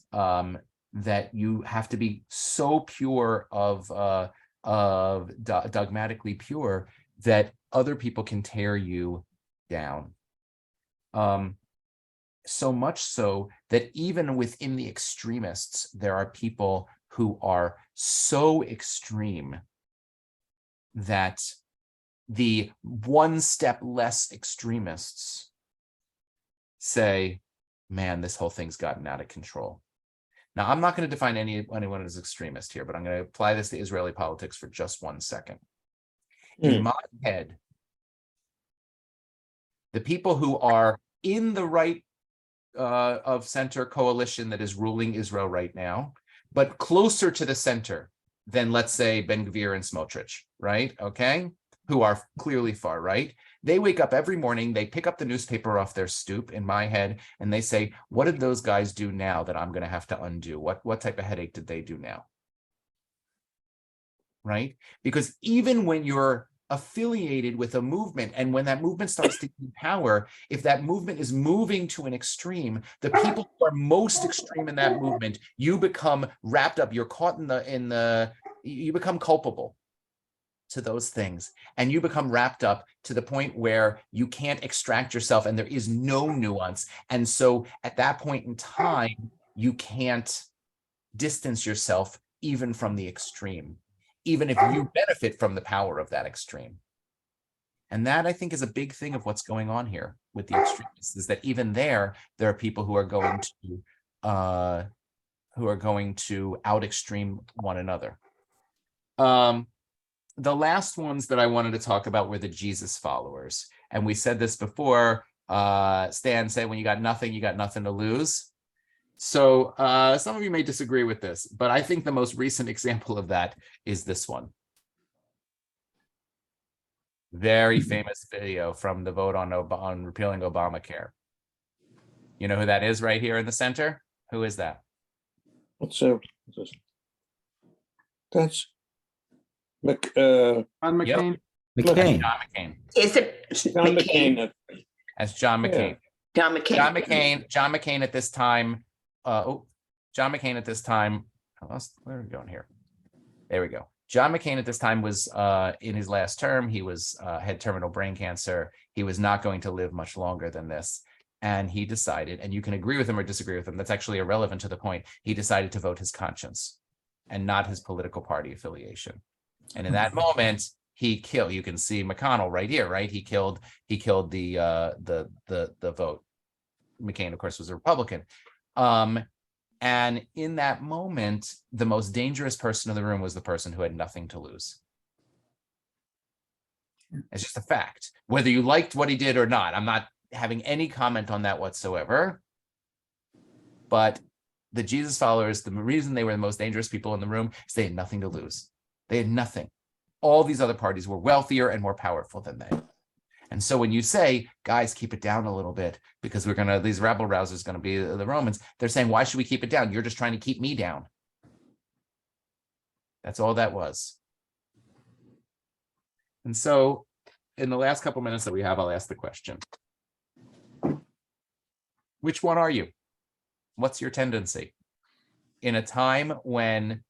A: you have to be so pure of dogmatically pure that other people can tear you down. So much so that even within the extremists, there are people who are so extreme that the one step less extremists say, man, this whole thing's gotten out of control. Now, I'm not going to define anyone as extremist here, but I'm going to apply this to Israeli politics for just 1 second. In my head, the people who are in the right of center coalition that is ruling Israel right now, but closer to the center than, let's say, Ben-Gvir and Smotrich, right? Okay, who are clearly far right. They wake up every morning, they pick up the newspaper off their stoop, in my head, and they say, what did those guys do now that I'm going to have to undo? What type of headache did they do now? Right? Because even when you're affiliated with a movement, and when that movement starts to gain power, if that movement is moving to an extreme, the people who are most extreme in that movement, you become wrapped up, you're caught you become culpable to those things, and you become wrapped up to the point where you can't extract yourself and there is no nuance. And so at that point in time, you can't distance yourself even from the extreme, even if you benefit from the power of that extreme. And that, I think, is a big thing of what's going on here with the extremists, is that even there are people who are going to out extreme one another. The last ones that I wanted to talk about were the Jesus followers. And we said this before, Stan said, when you got nothing to lose. So some of you may disagree with this, but I think the most recent example of that is this one. Very famous video from the vote on repealing Obamacare. You know who that is right here in the center? Who is that?
D: What's this? That's
F: John McCain.
C: McCain.
A: John McCain.
G: Is it
D: John McCain.
A: As John McCain.
G: John McCain?
A: John McCain at this time. John McCain at this time. Where are we going here? There we go. John McCain at this time was in his last term. He had terminal brain cancer. He was not going to live much longer than this. And he decided, and you can agree with him or disagree with him, that's actually irrelevant to the point. He decided to vote his conscience and not his political party affiliation. And in that moment, he killed. You can see McConnell right here, right? He killed the vote. McCain, of course, was a Republican. And in that moment, the most dangerous person in the room was the person who had nothing to lose. It's just a fact. Whether you liked what he did or not, I'm not having any comment on that whatsoever. But the Jesus followers, the reason they were the most dangerous people in the room is they had nothing to lose. They had nothing. All these other parties were wealthier and more powerful than they. And so when you say, guys, keep it down a little bit because these rabble rousers going to be the Romans, they're saying, why should we keep it down? You're just trying to keep me down. That's all that was. And so in the last couple minutes that we have, I'll ask the question. Which one are you? What's your tendency? In a time when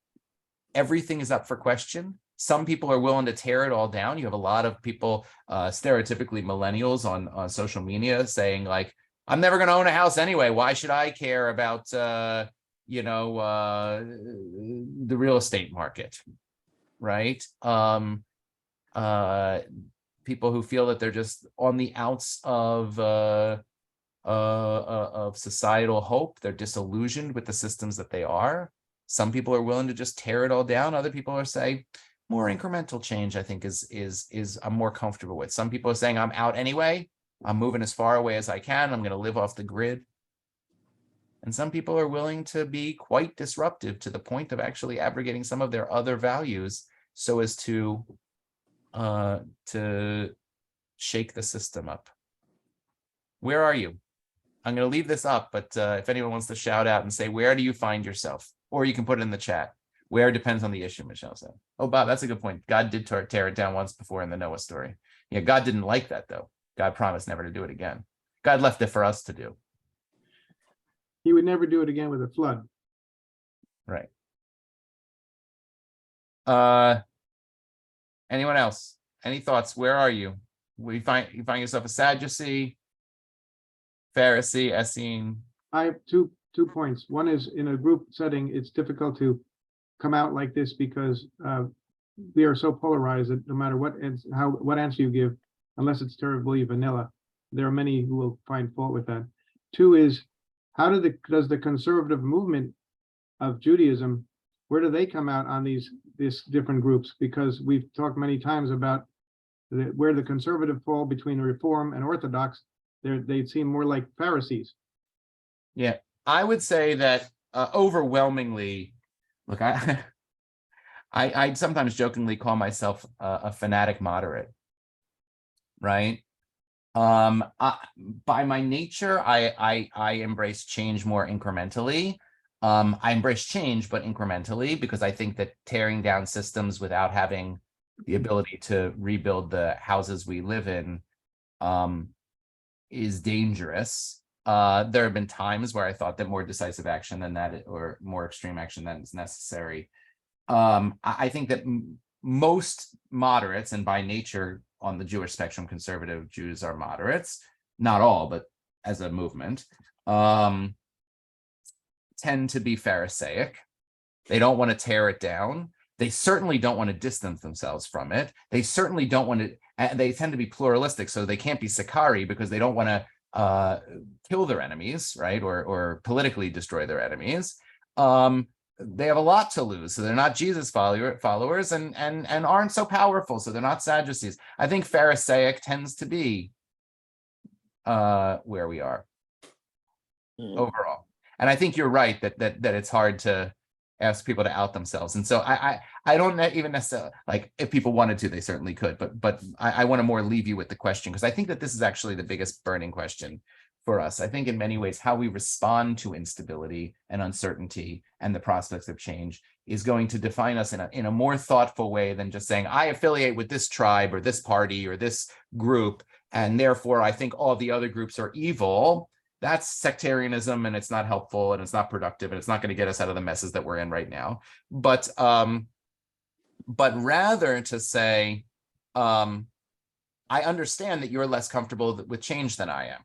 A: everything is up for question, some people are willing to tear it all down. You have a lot of people, stereotypically millennials on social media saying like, I'm never going to own a house anyway. Why should I care about, the real estate market, right? People who feel that they're just on the outs of societal hope. They're disillusioned with the systems that they are. Some people are willing to just tear it all down. Other people are saying more incremental change, I think, is I'm more comfortable with. Some people are saying I'm out anyway. I'm moving as far away as I can. I'm going to live off the grid. And some people are willing to be quite disruptive to the point of actually abrogating some of their other values so as to shake the system up. Where are you? I'm going to leave this up, but if anyone wants to shout out and say, where do you find yourself? Or you can put it in the chat. Where depends on the issue, Michelle said. Oh, Bob, that's a good point. God did tear it down once before in the Noah story. Yeah, God didn't like that, though. God promised never to do it again. God left it for us to do.
F: He would never do it again with a flood.
A: Right. Anyone else? Any thoughts? Where are you? You find yourself a Sadducee, Pharisee, Essene?
F: I have two points. One is in a group setting, it's difficult to come out like this because we are so polarized that no matter what what answer you give, unless it's terribly vanilla, there are many who will find fault with that. Two is, how does the conservative movement of Judaism, where do they come out on these different groups? Because we've talked many times about where the conservative fall between Reform and Orthodox. They seem more like Pharisees.
A: Yeah, I would say that overwhelmingly, look, I'd sometimes jokingly call myself a fanatic moderate, right? By my nature, I embrace change more incrementally. I embrace change, but incrementally, because I think that tearing down systems without having the ability to rebuild the houses we live in is dangerous. There have been times where I thought that more decisive action than that, or more extreme action than is necessary. I think that most moderates, and by nature on the Jewish spectrum, conservative Jews are moderates, not all, but as a movement, tend to be Pharisaic. They don't want to tear it down. They certainly don't want to distance themselves from it. They certainly don't want to, they tend to be pluralistic, so they can't be Sicarii because they don't want to kill their enemies, right? Or politically destroy their enemies. They have a lot to lose, so they're not Jesus followers and aren't so powerful, so they're not Sadducees. I think Pharisaic tends to be where we are overall. And I think you're right that it's hard to ask people to out themselves. And so I don't even necessarily, like, if people wanted to, they certainly could, but I want to more leave you with the question, because I think that this is actually the biggest burning question for us. I think in many ways, how we respond to instability and uncertainty and the prospects of change is going to define us in a more thoughtful way than just saying, I affiliate with this tribe or this party or this group, and therefore I think all the other groups are evil. That's sectarianism, and it's not helpful, and it's not productive, and it's not going to get us out of the messes that we're in right now. But rather to say, I understand that you're less comfortable with change than I am.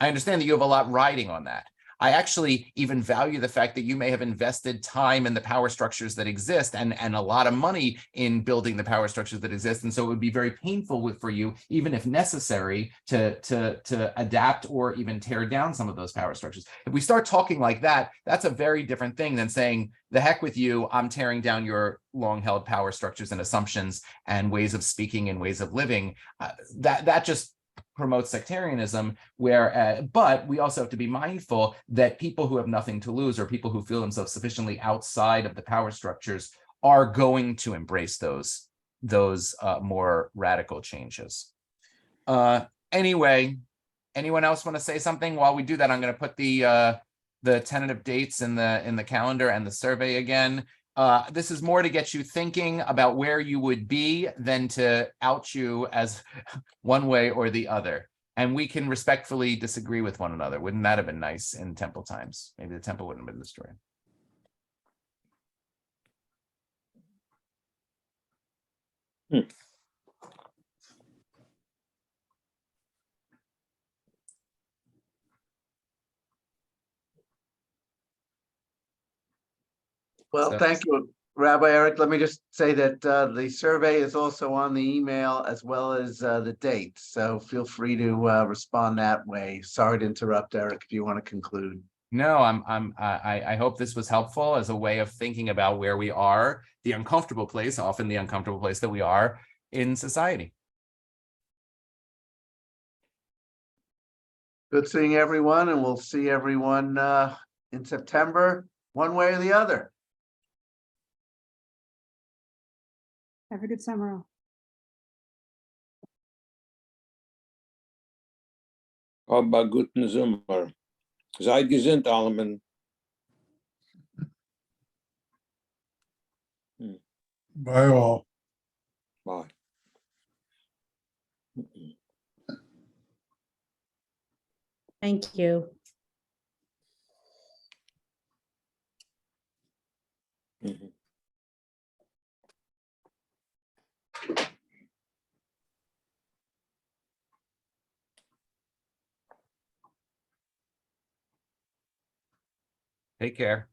A: I understand that you have a lot riding on that. I actually even value the fact that you may have invested time in the power structures that exist and a lot of money in building the power structures that exist. And so it would be very painful for you, even if necessary, to adapt or even tear down some of those power structures. If we start talking like that, that's a very different thing than saying, the heck with you, I'm tearing down your long-held power structures and assumptions and ways of speaking and ways of living. That just promotes sectarianism, but we also have to be mindful that people who have nothing to lose, or people who feel themselves sufficiently outside of the power structures, are going to embrace those more radical changes. Anyway, anyone else want to say something? While we do that, I'm going to put the tentative dates in the calendar and the survey again. This is more to get you thinking about where you would be than to out you as one way or the other. And we can respectfully disagree with one another. Wouldn't that have been nice in temple times? Maybe the temple wouldn't have been destroyed.
B: Well,
A: So-
B: thank you, Rabbi Eric. Let me just say that the survey is also on the email as well as the date. So feel free to respond that way. Sorry to interrupt, Eric, if you want to conclude.
A: No, I hope this was helpful as a way of thinking about where we are, the uncomfortable place, often the uncomfortable place that we are in society.
B: Good seeing everyone, and we'll see everyone in September, one way or the other.
H: Have a good summer all.
D: Aber guten Sommer. Seid gesund, Allemann.
I: Bye all.
D: Bye.
H: Thank you.
D: Mhm.
A: Take care.